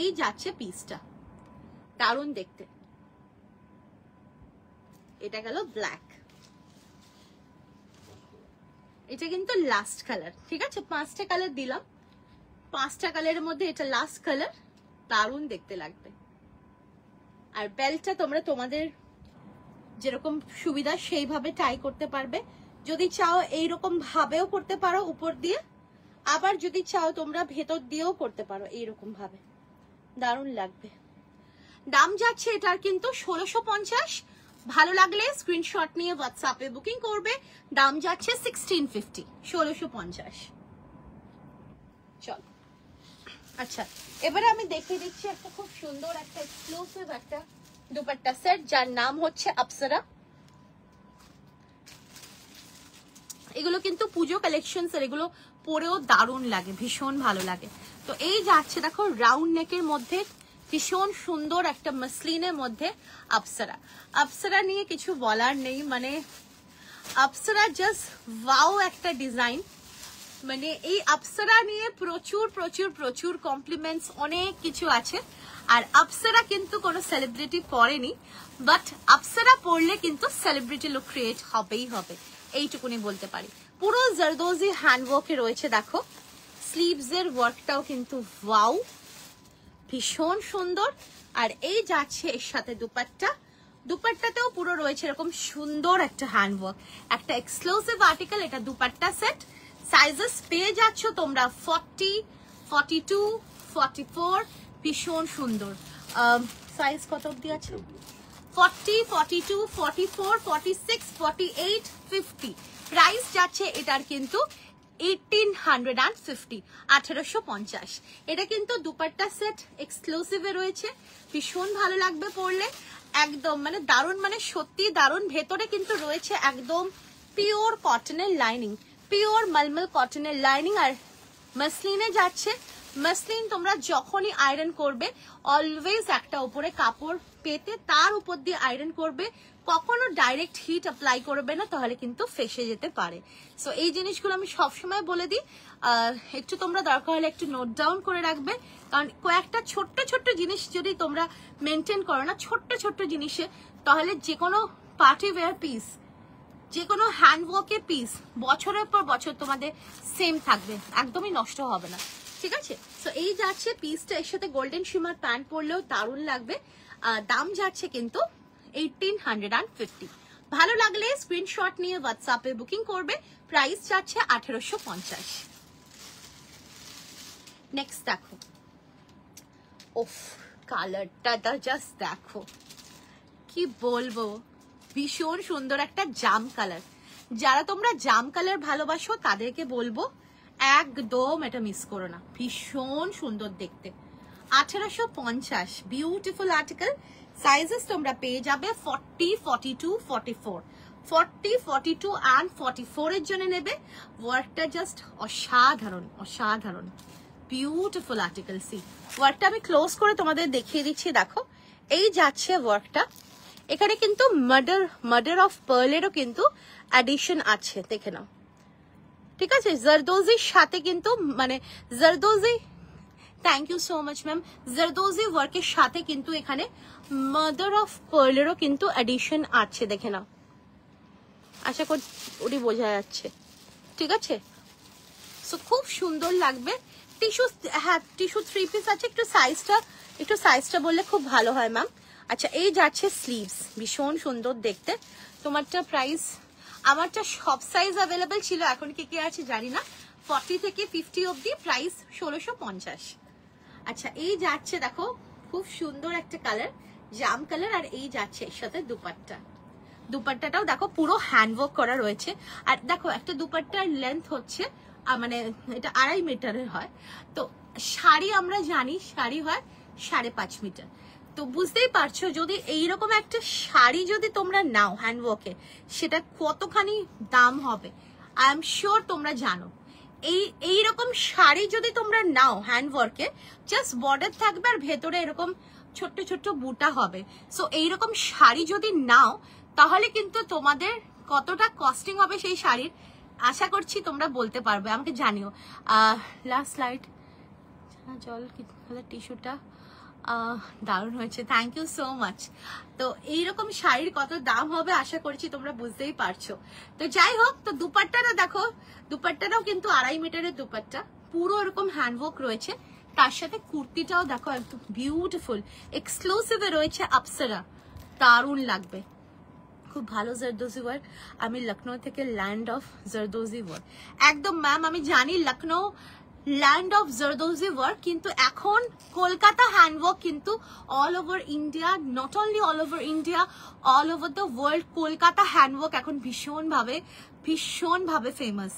এই যাচ্ছে পিসটা, দারুণ দেখতে। এটা গেল ব্ল্যাক, এটা কিন্তু লাস্ট কালার, ঠিক আছে। 5টা কালার দিলাম, 5টা কালারের মধ্যে এটা লাস্ট কালার, দারুণ দেখতে লাগবে। আর বেল্টটা তোমরা তোমাদের যেরকম সুবিধা সেইভাবে টাই করতে পারবে। যদি চাও এইরকম ভাবেও করতে পারো উপর দিয়ে, আবার যদি চাও তোমরা ভেতর দিয়েও করতে পারো এইরকম ভাবে, দারুণ লাগবে। দাম যাচ্ছে এটার কিন্তু 1650। ভালো লাগলে স্ক্রিনশট নিয়ে হোয়াটসঅ্যাপে বুকিং করবে। দাম যাচ্ছে 1650, 1650। চল, আচ্ছা এবারে আমি দেখিয়ে দিচ্ছি একটা খুব সুন্দর একটা এক্সক্লুসিভ একটা দুপাট্টা সেট, যার নাম হচ্ছে অপ্সরা। এগুলো কিন্তু পুজো কালেকশনস, আর এগুলো পরেও দারুণ লাগে, ভীষণ ভালো লাগে। তো এই যাচ্ছে দেখো রাউন্ড নেকের মধ্যে ভীষণ সুন্দর একটা মসলিনের মধ্যে অপ্সরা। অপ্সরা নিয়ে কিছু বলার নেই, মানে অপ্সরা জাস্ট ওয়াও একটা ডিজাইন। মানে এই অপ্সরা নিয়ে প্রচুর প্রচুর প্রচুর কমপ্লিমেন্টস অনেক কিছু আছে। আর অপ্সরা কিন্তু কোনো সেলিব্রিটি পরেনি, বাট অপ্সরা পরলে কিন্তু সেলিব্রিটি লুক ক্রিয়েট হবেই হবে, এইটুকুনি বলতে পারি। পুরো জারদোজি হ্যান্ডওয়ার্কে রয়েছে, দেখো স্লিভস এর ওয়ার্কটাও কিন্তু ওয়াও, ভীষণ সুন্দর। আর এই যাচ্ছে এর সাথে দুপাট্টা, দুপাট্টাতেও পুরো রয়েছে এরকম সুন্দর একটা হ্যান্ডওয়ার্ক, একটা এক্সক্লুসিভ আর্টিকেল। এটা দুপাট্টা সেট। সাইজেস পেয়ে যাচ্ছ তোমরা 40, 42, 44, ভীষণ সুন্দর। সাইজ কত অব্দি আছে? 40, 42, 44, 46, 48, 50। প্রাইস যাচ্ছে এটার কিন্তু 1850, 1850। এটা কিন্তু দুপাট্টা সেট এক্সক্লুসিভে রয়েছে, ভীষণ ভালো লাগবে পরলে, একদম মানে দারুণ, মানে সত্যি দারুণ। ভেতরে কিন্তু রয়েছে একদম পিওর কটনের লাইনিং, পিওর মলমল কটনের লাইনিং। আর মসলিনে যাচ্ছে, মসলিন তোমরা যখনই আয়রন করবে অলওয়েজ একটা উপরে কাপড় পেতে তার উপর দিয়ে আয়রন করবে, কখনো ডাইরেক্ট হিট অ্যাপ্লাই করবে না, তাহলে কিন্তু ফেসে যেতে পারে। সো এই জিনিসগুলো আমি সবসময় বলে দিই, একটু তোমরা দরকার হলে একটু নোট ডাউন করে রাখবে, কারণ কয়েকটা ছোট্ট ছোট্ট জিনিস যদি তোমরা মেনটেন করো না ছোট্ট ছোট্ট জিনিসে, তাহলে যে কোনো পার্টি ওয়্যার পিস, যে কোনো হ্যান্ডওয়ার্কের পিস বছরের পর বছর তোমাদের সেম থাকবে, একদমই নষ্ট হবে না, ঠিক আছে? সো এই যাচ্ছে পিসটা, এর সাথে গোল্ডেন শিমার প্যান্ট পরলেও দারুণ লাগবে। দাম যাচ্ছে কিন্তু 1850। ভালো লাগলে স্ক্রিনশট নিয়ে হোয়াটসঅ্যাপে বুকিং করবে। প্রাইস যাচ্ছে 1850। নেক্সট দেখো, ওফ কালারটা জাস্ট দেখো, কি বলবো, ভীষণ সুন্দর একটা জাম কালার। যারা তোমরা জাম কালার ভালোবাসো তাদেরকে বলবো একদম এটা মিস করো না, ভীষণ সুন্দর দেখতে। 1850, বিউটিফুল আর্টিকেল। সাইজেস তোমরা পেয়ে যাবে 40, 42, 44, 40, 42 and 44 এর জন্য নেবে। ওয়ার্কটা জাস্ট অসাধারণ, অসাধারণ, বিউটিফুল আর্টিকেল। সি ওয়ার্কটা আমি ক্লোজ করে তোমাদের দেখিয়ে দিচ্ছি, দেখো এই যাচ্ছে ওয়ার্কটা। এখানে কিন্তু মার্ডার অফ পার্লেরও কিন্তু অ্যাডিশন আছে, দেখে নাও, ঠিক আছে? জারদোজির সাথে কিন্তু মানে zardozi, thank you so much ma'am, zardozi ওয়ার্কের সাথে কিন্তু এখানে মাদার অফ পার্লেরও কিন্তু অ্যাডিশন আছে, দেখে নাও, আশা করি বোঝা যাচ্ছে, ঠিক আছে? সো খুব সুন্দর লাগবে। টিস্যু, হ্যাঁ টিস্যু 3 পিস আছে, একটু সাইজটা বললে খুব ভালো হয় ম্যাম। আচ্ছা এই যাচ্ছে স্লিভস, ভীষণ সুন্দর দেখতে। তোমারটা প্রাইস, আমারটা সব সাইজ অ্যাভেলেবেল ছিল, এখন কি আছে জানি না, 40 থেকে 50 অব্দি, প্রাইস 1650। আচ্ছা এই যাচ্ছে দেখো খুব সুন্দর একটা কালার, জাম কালার। আর এই যাচ্ছে এর সাথে দুপাট্টা, দুপাট্টাটাও দেখো পুরো হ্যান্ডওয়ার্ক করা রয়েছে। আর দেখো একটা দুপাট্টার লেন্থ হচ্ছে মানে এটা 2.5 মিটারের হয়, তো শাড়ি আমরা জানি শাড়ি হয় 5.5 মিটার। তো বুঝতেই পারছো যদি এইরকম একটা শাড়ি যদি তোমরা নাও হ্যান্ডওয়ার্কে, সেটা কতখানি দাম হবে আই এম শিওর তোমরা জানো। এইরকম শাড়ি যদি তোমরা নাও হ্যান্ডওয়ার্কে, জাস্ট বর্ডার থাকবে আর ভেতরে এরকম ছোট্ট ছোট্ট বুটা হবে। সো এইরকম শাড়ি যদি নাও তাহলে কিন্তু তোমাদের কতটা কস্টিং হবে সেই শাড়ির, আশা করছি তোমরা বলতে পারবে, আমাকে জানিও। লাস্ট লাইট জল কি টিস্যুটা দারুণ হয়েছে, থ্যাংক ইউ সো মাচ। তো এইরকম শাড়ির কত দাম হবে আশা করছি তোমরা বুঝতেই পারছো। তো যাই হোক, তো দুপাট্টাটা দেখো, দুপাট্টাটাও কিন্তু 2.5 মিটারের দুপাট্টা, পুরো এরকম হ্যান্ডওয়ার্ক রয়েছে, তার সাথে কুর্তিটাও দেখো একদম বিউটিফুল, এক্সক্লুসিভে রয়েছে আপসারা, দারুণ লাগবে, খুব ভালো জারদোজি ওয়ার্ক। আমি লখনৌ থেকে, ল্যান্ড অফ জারদোজি ওয়ার্ক একদম ম্যাম, আমি জানি Lucknow land of zardozi work, কিন্তু এখন কলকাতা হ্যান্ডওয়ার্ক কিন্তু all over India, not only all over India, all over the world Kolkata handwork এখন ভীষণভাবে ফেমাস।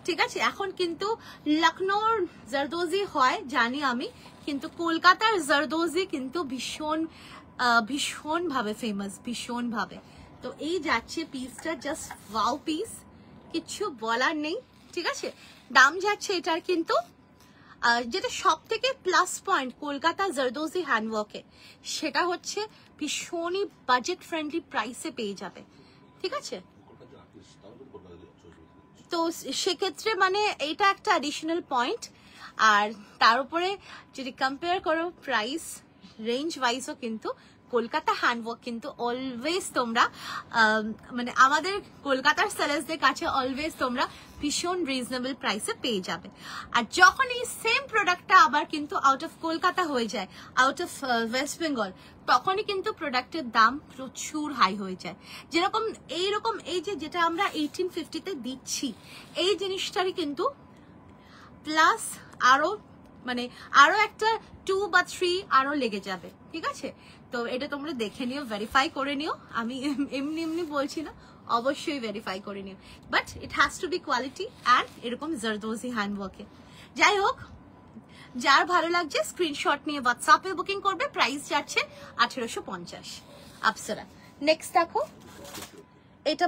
ঠিক আছে, এখন কিন্তু লখনৌর জারদোজি হয় জানি আমি, কিন্তু কলকাতার জারদোজি কিন্তু ভীষণভাবে ফেমাস, ভীষণভাবে। তো এই যাচ্ছে পিসটা, জাস্ট ওয়াও পিস, কিচ্ছু বলার নেই। ঠিক আছে, দাম যাচ্ছে এটার কিন্তু যেটা সব থেকে প্লাস পয়েন্ট কলকাতা জারদোজি হ্যান্ডওয়ার্কে, সেটা হচ্ছে ভীষণই বাজেট ফ্রেন্ডলি প্রাইসে পেয়ে যাবে। ঠিক আছে, তো সেক্ষেত্রে মানে এটা একটা অ্যাডিশনাল পয়েন্ট। আর তার উপরে যদি কম্পেয়ার করো প্রাইস রেঞ্জ ওয়াইজও কিন্তু কলকাতা হ্যান্ডওয়ার্ক কিন্তু অলওয়েজ তোমরা মানে আমাদের কলকাতার সেলার্সদের কাছে অলওয়েজ তোমরা ভীষণ রিজনেবল প্রাইসে পেয়ে যাবে। আর যখন এই সেম প্রোডাক্টটা আবার কিন্তু আউট অফ কলকাতা হয়ে যায়, আউট অফ ওয়েস্ট বেঙ্গল, তখনই কিন্তু প্রোডাক্টের দাম প্রচুর হাই হয়ে যায়। যেরকম এইরকম এই যেটা আমরা 1850-তে দিচ্ছি, এই জিনিসটারই কিন্তু প্লাস আরো একটা 2 বা 3 আরো লেগে যাবে। ঠিক আছে, তো এটা তোমরা দেখে নিও, ভেরিফাই করে নিও, আমি এমনি বলছি না, অবশ্যই ভেরিফাই করে নিও, but it has to be quality and এরকম জারদোজি হ্যান্ডওয়ার্কে। যাই হোক, যার ভালো লাগছে স্ক্রিনশট নিয়ে হোয়াটসঅ্যাপে বুকিং করবে, প্রাইস যাচ্ছে 1850 আপসারা। নেক্সট দেখো, এটা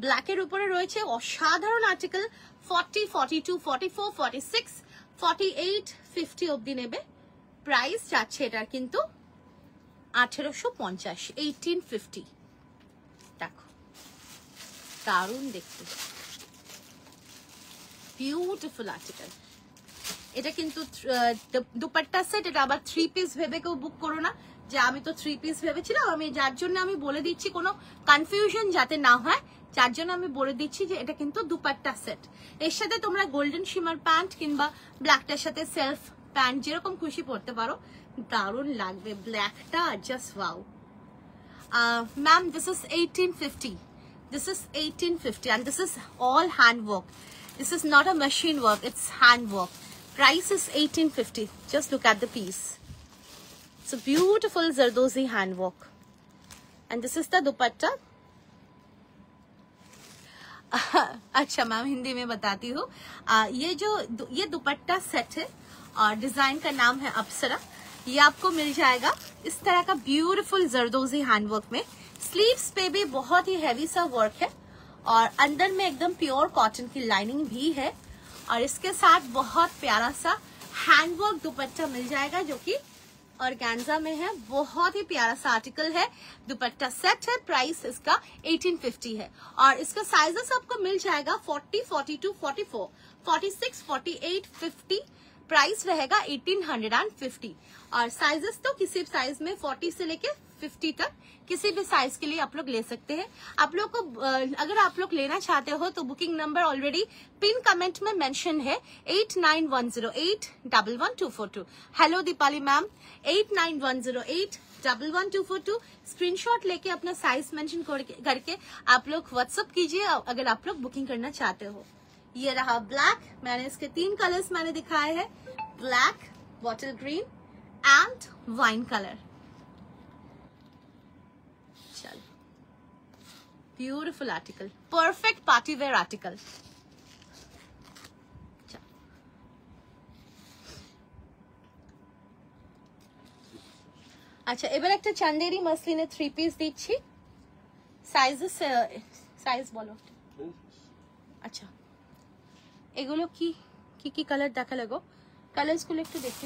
ব্ল্যাকের উপরে রয়েছে অসাধারণ আর্টিকেল, 40, 42, 44, 46, 48, 50 অব্দি নেবে, প্রাইস যাচ্ছে এটার কিন্তু 1850, 1850। দেখো দারুণ দেখতে, বিউটিফুল আর্টিকেল। এটা কিন্তু দুপাট্টা সেট, এটা আবার 3 পিস ভেবে কেউ বুক করো না যে আমি তো 3 পিস ভেবেছিলাম, আমি যার জন্য আমি বলে দিচ্ছি, কোনো কনফিউশন যাতে না হয়, যার জন্য আমি বলে দিচ্ছি যে এটা কিন্তু দুপাট্টা সেট। এর সাথে তোমরা গোল্ডেন শিমার প্যান্ট কিংবা ব্ল্যাকটার সাথে সেলফ প্যান্ট যেরকম খুশি পরতে পারো, দারুণ লাগবে। ব্ল্যাকটা just wow. Ma'am this is 1850, this is 1850 and this is all hand work, this is not a machine work, it's hand work. Price is 1850. Just look at the piece, it's a beautiful Zardozi hand work and this is the dupatta. अच्छा ma'am, Hindi में बताती हूँ, ये दुपट्टा set है और design का नाम है अप्सरा। ये आपको मिल जाएगा इस तरह का ब्यूटीफुल जरदोजी हैंडवर्क में। स्लीव्स पे भी बहुत ही हैवी सा वर्क है और अंदर में एकदम प्योर कॉटन की लाइनिंग भी है और इसके साथ बहुत प्यारा सा हैंडवर्क दुपट्टा मिल जाएगा जो कि ऑर्गेन्जा में है। बहुत ही प्यारा सा आर्टिकल है, दुपट्टा सेट है, प्राइस इसका 1850 है और इसका साइजेस आपको मिल जाएगा 40, 42, 44, 46, 48, 50। प्राइस रहेगा 1850 और साइजेस तो किसी भी साइज में 40 से लेके 50 तक किसी भी साइज के लिए आप लोग ले सकते हैं। आप लोग को अगर आप लोग लेना चाहते हो तो booking number already pin comment में मेंशन है 8910811242। Hello Deepali ma'am, 8910811242। स्क्रीनशॉट लेके अपना साइज मेंशन करके आप लोग व्हाट्सएप कीजिए अगर आप लोग बुकिंग करना चाहते हो। ये रहा ब्लैक, मैंने इसके 3 कलर्स मैंने दिखाए हैं, black, bottle green and wine colour. चल, beautiful article, perfect party wear article. আচ্ছা, এবার একটা চান্দেরি মাসলিনের 3 পিস দিচ্ছি, সাইজ বলো। আচ্ছা, এগুলো কি কি কালার দেখা লাগো, কালার্স গুলো একটু দেখতে।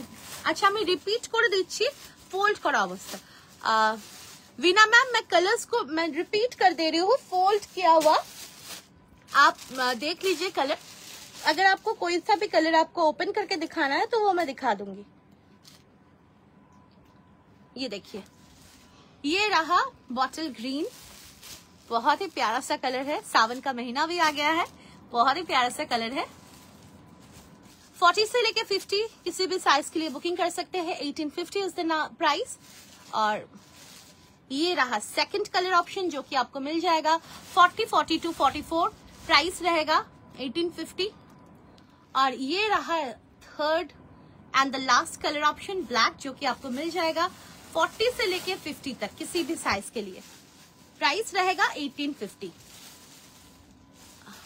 अच्छा मैं रिपीट कर दीची, फोल्ड करा अवस्था। वीना मैम, मैं कलर्स को मैं रिपीट कर दे रही हूँ, फोल्ड किया हुआ आप देख लीजिए कलर। अगर आपको कोई सा भी कलर आपको ओपन करके दिखाना है तो वो मैं दिखा दूंगी। ये देखिए, ये रहा बॉटल ग्रीन, बहुत ही प्यारा सा कलर है, सावन का महीना भी आ गया है, बहुत ही प्यारा सा कलर है। 40 से लेके 50 किसी भी साइज के लिए बुकिंग कर सकते हैं। 1850 इज द प्राइस। और ये रहा सेकंड कलर ऑप्शन जो कि आपको मिल जाएगा 40, 42, 44 प्राइस रहेगा 1850। और ये रहा third and the last colour option black जो कि आपको मिल जाएगा 40 से लेके 50 तक किसी भी साइज के लिए प्राइस रहेगा 1850।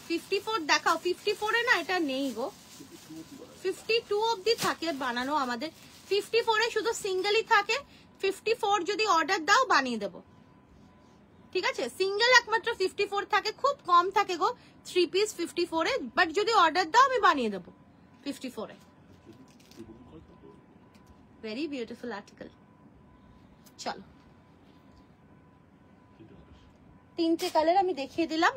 54 দেখাও। 54 এ না এটা নেই গো, 52 অবধি থাকে বানানো আমাদের। 54 এ শুধু সিঙ্গেলই থাকে। 54 যদি অর্ডার দাও বানিয়ে দেবো, ঠিক আছে? সিঙ্গেল একমাত্র 54 থাকে, খুব কম থাকে গো 3 পিস 54 এ, বাট যদি অর্ডার দাও আমি বানিয়ে দেবো 54 এ। Very beautiful article. চলো তিনটে কালার আমি দেখিয়ে দিলাম।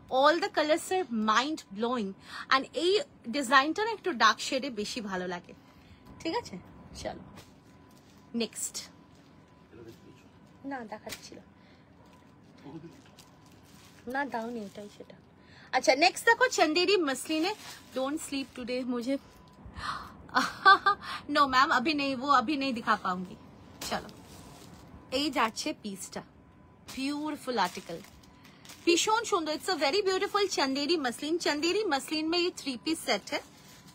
All the colours are mind blowing and এই ডিজাইনটা না একটু ডার্ক শেডে বেশি ভালো লাগে, ঠিক আছে? চলো নেক্সট। না দেখাচ্ছিল না, দাওনি এটাই সেটা। अच्छा नेक्स्ट देखो चंदेरी मसलिन है। डोंट स्लीप टुडे मुझे नो मैम अभी नहीं, वो अभी नहीं दिखा पाऊंगी। चलो এই যাচ্ছে পিসটা, ब्यूटीफुल आर्टिकल भीषण सुंदर। It's a very beautiful Chanderi muslin. Chanderi muslin में ये 3 पीस सेट है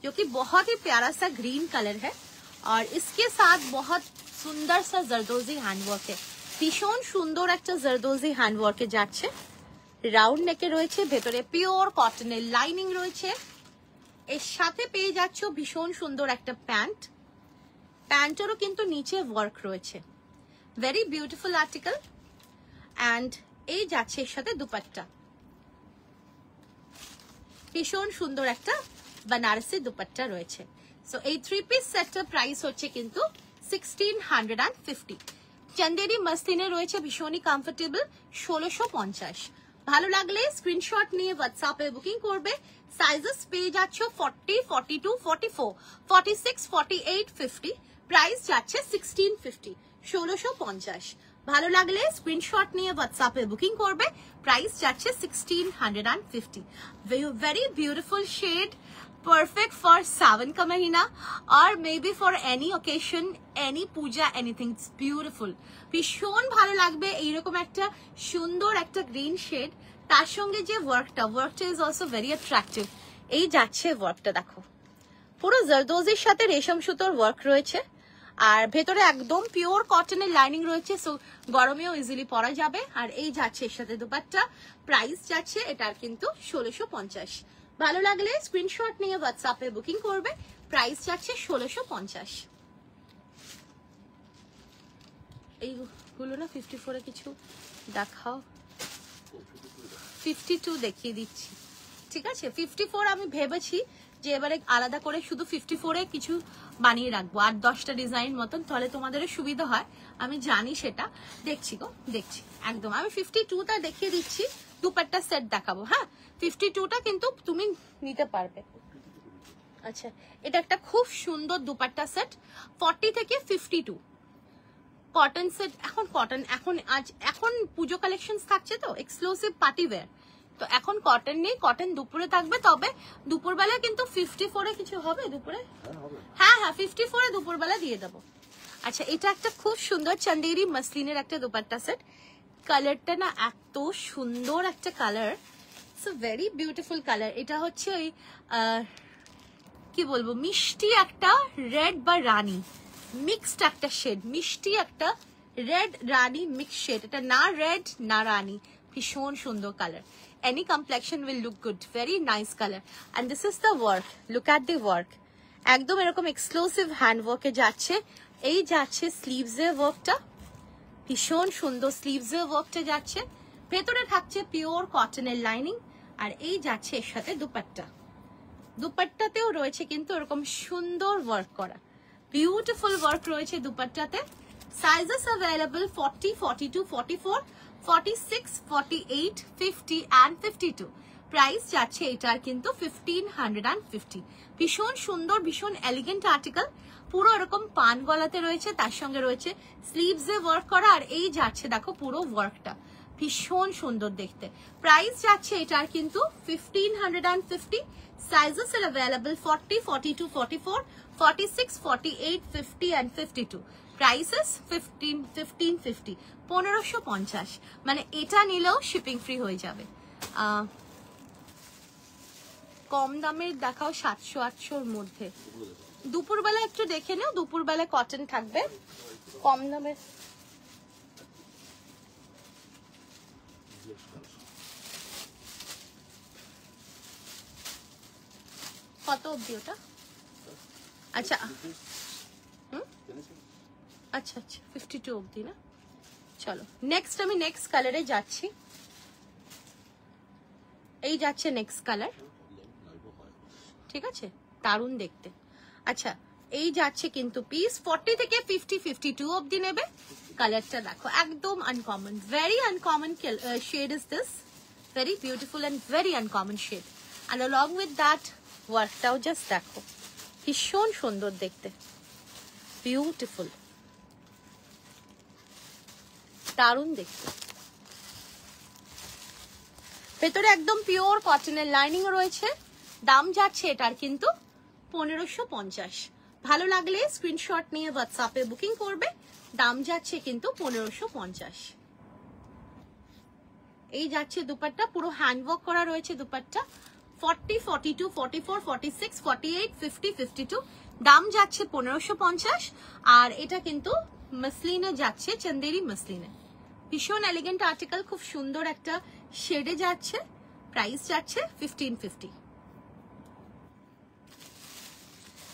जो कि बहुत ही प्यारा सा ग्रीन कलर है और इसके साथ बहुत सुंदर सा जरदोजी हैंडवर्क है। भीषण सुंदर একটা জরদোজি হ্যান্ডওয়ার্কে যাচ্ছে। রাউন্ড নেকে রয়েছে, ভেতরে পিওর কটনের লাইনিং রয়েছে। এর সাথে পেয়ে যাচ্ছ ভীষণ সুন্দর একটা প্যান্ট। প্যান্টেরও কিন্তু নিচে ওয়ার্ক রয়েছে। Very beautiful article. এন্ড এই যাচ্ছে এর সাথে দুপাট্টা। ভীষণ সুন্দর একটা बनारसी দুপাট্টা রয়েছে। সো এই 3 পিস সেটটার প্রাইস হচ্ছে কিন্তু 1650। চন্দেরি মসলিনে রয়েছে ভীষণই কমফোর্টেবল 1650। ভালো লাগলে স্ক্রিনশট নিয়ে হোয়াটসঅ্যাপে বুকিং করবে। সাইজেস পেয়ে যাচ্ছ 40, 42, 44, 46, 48, 50। প্রাইস যাচ্ছে 1650, 1650। ভালো লাগলে স্ক্রিনশট নিয়ে হোয়াটসঅ্যাপে বুকিং করবে। প্রাইস যাচ্ছে 1650। Very beautiful shade, perfect for Sawan का महीना और may be for any occasion, any puja, anything. It's beautiful. ভীষণ ভালো লাগবে এইরকম একটা সুন্দর একটা গ্রিন শেড, তার সঙ্গে যে ওয়ার্কটা ইজ অলসো ভেরি অ্যাট্রাকটিভ। এই যাচ্ছে ওয়ার্কটা দেখো, পুরো জরদোজির সাথে রেশম সুতোর ওয়ার্ক রয়েছে আর ভেতরে একদম পিওর কটনের লাইনিং রয়েছে। সো গরমেও ইজিলি পরা যাবে। আর এই যাচ্ছে এর সাথে দুপাট্টা। প্রাইস যাচ্ছে এটার কিন্তু 1650। ভালো লাগলে স্ক্রিনশট নিয়ে হোয়াটসঅ্যাপে বুকিং করবে। প্রাইস যাচ্ছে 1650। এইগুলো না 54 এ কিছু দেখাও। 52 দেখিয়ে দিচ্ছি, ঠিক আছে? 54 আমি ভেবেছি যে এবারে আলাদা করে শুধু 54 এ কিছু বানিয়ে রাখবো, 8-10টা ডিজাইন মতন, তাহলে তোমাদের সুবিধা হয়। আমি জানি সেটা, দেখছি গো দেখছি একদম। আমি 52টা দেখিয়ে দিচ্ছি, দুপাট্টা সেট দেখাবো। হ্যাঁ 52টা কিন্তু তুমি নিতে পারবে। আচ্ছা এটা একটা খুব সুন্দর দুপাট্টা সেট 40 থেকে 52 কটন সেট। এখন কটন এখন পুজো কালেকশন থাকছে তো এক্সক্লুসিভ পার্টি ওয়্যার, তো এখন কটন নেই, কটন দুপুরে থাকবে। তবে দুপুরবেলা কিন্তু 54 এ কিছু হবে দুপুরে। হ্যাঁ 54 এ দুপুরবেলা দিয়ে দেবো। আচ্ছা এটা একটা খুব সুন্দর চন্দেরি মসলিনের একটা দুপাট্টা সেট। কালারটা না এত সুন্দর একটা colour, it's a very beautiful colour. এটা হচ্ছে ওই কি বলবো মিষ্টি একটা রেড বা রানী মিক্সড একটা শেড, মিষ্টি একটা রেড রানী মিক্স শেড। এটা না রেড না রানী, ভীষণ সুন্দর colour. Any complexion will look good, very nice colour. And this is the work, look at the work. একদম এরকম এক্সক্লুসিভ হ্যান্ড ওয়ার্কে যাচ্ছে। এই যাচ্ছে স্লিভস এর ওয়ার্কটা, ভীষণ সুন্দর স্লিভস এর ওয়ার্কটা যাচ্ছে। ভেতরে থাকছে পিওর কটনের লাইনিং আর এই যাচ্ছে এর সাথে দুপাট্টা। দুপাট্টাতেও রয়েছে কিন্তু এরকম সুন্দর ওয়ার্ক করা, বিউটিফুল ওয়ার্ক রয়েছে দুপাট্টাতে। Sizes available 40, 42, 44, 46, 48, 50 and 52। প্রাইস যাচ্ছে এটার কিন্তু 1550। ভীষণ সুন্দর, ভীষণ এলিগেন্ট আর্টিকেল। পুরো এরকম পান গলাতে রয়েছে, তার সঙ্গে রয়েছে স্লিভস এ ওয়ার্ক করা আর এই যাচ্ছে দেখো পুরো ওয়ার্কটা ভীষণ সুন্দর দেখতে। প্রাইস যাচ্ছে এটার কিন্তু 1550। Sizes R available 40, 42, 44, 46, 48, 50 and 52। Prices 1550, 1550। মানে এটা নিলেও শিপিং ফ্রি হয়ে যাবে। কম দামের দেখাও 700-800-র মধ্যে। দুপুরবেলা একটু দেখে নাও, দুপুরবেলা কটন থাকবে কম দামের। কত অবধি ওটা? আচ্ছা আচ্ছা আচ্ছা 52 অবধি না। চলো নেক্সট আমি নেক্সট কালারে যাচ্ছি। এই যাচ্ছে নেক্সট কালার, ঠিক আছে, দারুণ দেখতে। আচ্ছা এই যাচ্ছে কিন্তু পিস 40 থেকে 50, 52 অবধি নেবে। কালারটা দেখো একদম uncommon, very uncommon shade is this, very beautiful and very uncommon shade. And along with that ওয়ার্কটাও জাস্ট দেখো, ভীষণ সুন্দর দেখতে, বিউটিফুল, দারুণ দেখতে। ভেতরে একদম পিওর কটনের লাইনিং রয়েছে। দাম যাচ্ছে এটার কিন্তু 1550। ভালো লাগলে স্ক্রিনশট নিয়ে হোয়াটসঅ্যাপে বুকিং করবে। দাম যাচ্ছে কিন্তু 1550। এই যাচ্ছে দুপাট্টা, পুরো হ্যান্ডওয়ার্ক করা রয়েছে দুপাট্টা। 40, 42, 44, 46, 48, 50, 52। দাম যাচ্ছে 1550। আর এটা কিন্তু মসলিনে যাচ্ছে, চন্দেরি মসলিনে। ভীষণ এলিগেন্ট আর্টিকেল, খুব সুন্দর একটা শেডে যাচ্ছে। প্রাইস যাচ্ছে 1550।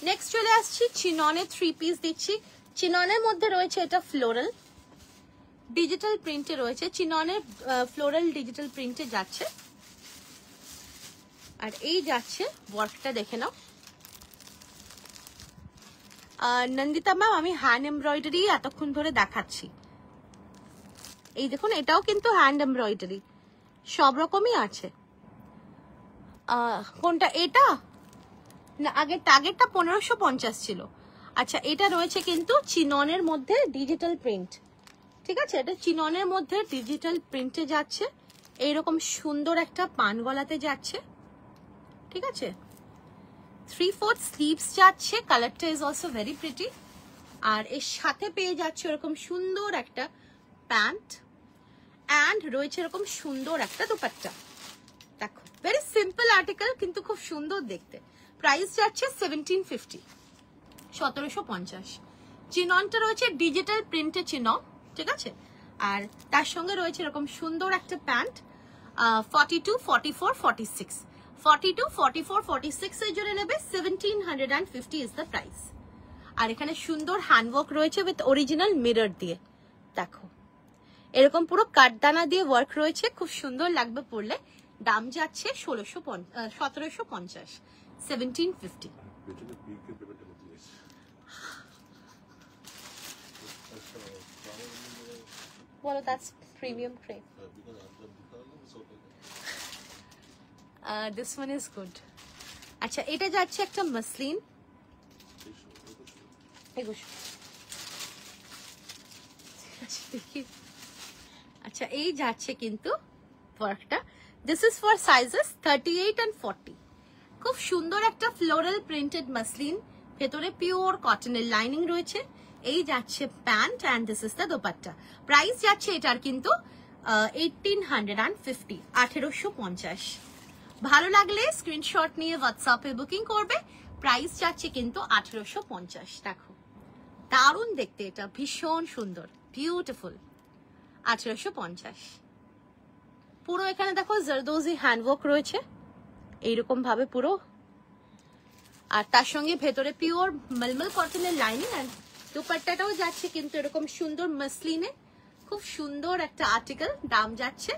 নেক্সট চলে আসছি চিননের 3 পিস দিচ্ছি। চিননের মধ্যে রয়েছে এটা ফ্লোরাল ডিজিটাল প্রিন্টে রয়েছে, চিননের ফ্লোরাল ডিজিটাল প্রিন্টে যাচ্ছে। আর এই যাচ্ছে ওয়ার্কটা দেখে নাও। নন্দিতা ম্যাম আমি হ্যান্ড এমব্রয়ডারি এতক্ষণ ধরে দেখাচ্ছি। এই দেখুন এটাও কিন্তু হ্যান্ড এমব্রয়ডারি, সব রকমই আছে। কোনটা এটা না, আগেরটা 1550 ছিল। আচ্ছা এটা রয়েছে কিন্তু চিননের মধ্যে ডিজিটাল প্রিন্ট, ঠিক আছে, এটা চিননের মধ্যে ডিজিটাল প্রিন্টে যাচ্ছে। এইরকম সুন্দর একটা পান গলাতে যাচ্ছে, ঠিক আছে। 3/4 স্লিভস যাচ্ছে, কালারটা ইজ অলসো ভেরি প্রিটি। আর এর সাথে পেয়ে যাচ্ছে এরকম সুন্দর একটা প্যান্ট অ্যান্ড রয়েছে এরকম সুন্দর একটা দুপাট্টা। দেখো ভেরি সিম্পল আর্টিকেল কিন্তু খুব সুন্দর দেখতে। প্রাইস যাচ্ছে 1750, 1750। চিননটা রয়েছে ডিজিটাল প্রিন্টে চিনন, ঠিক আছে। আর তার সঙ্গে রয়েছে এরকম সুন্দর একটা প্যান্ট। 42, 44, 46, 42, 44, 46 এর জন্য নেবে 1750 ইজ দ্য প্রাইস। আর এখানে সুন্দর হ্যান্ডওয়ার্ক রয়েছে উইথ অরিজিনাল মিরর দিয়ে। দেখো এরকম পুরো কাঠদানা দিয়ে ওয়ার্ক রয়েছে, খুব সুন্দর লাগবে পরলে। দাম যাচ্ছে 1750, 1750। বলো that's premium crepe. This one is good. আচ্ছা এটা যাচ্ছে একটা মসলিন। আচ্ছা এই যাচ্ছে কিন্তু ওয়ার্কটা। This is for sizes 38 and 40। খুব সুন্দর একটা ফ্লোরাল প্রিন্টেড মাসলিন, ভেতরে পিওর কটনের লাইনিং রয়েছে। এই যাচ্ছে pant and this is the dupatta. Price যাচ্ছে এটার কিন্তু 1850, 1850। ভালো লাগলে স্ক্রিনশট নিয়ে হোয়াটসঅ্যাপে বুকিং করবে। প্রাইস যাচ্ছে কিন্তু 1850। দেখো দারুণ দেখতে, এটা ভীষণ সুন্দর, বিউটিফুল। 1850। পুরো এখানে দেখো জারদোজি হ্যান্ডওয়ার্ক রয়েছে এইরকম ভাবে পুরো। আর তার সঙ্গে ভেতরে পিওর মলমল কটনের লাইনিং। আর দুপাট্টাটাও যাচ্ছে কিন্তু এরকম সুন্দর মসলিনে, খুব সুন্দর একটা আর্টিকেল। দাম যাচ্ছে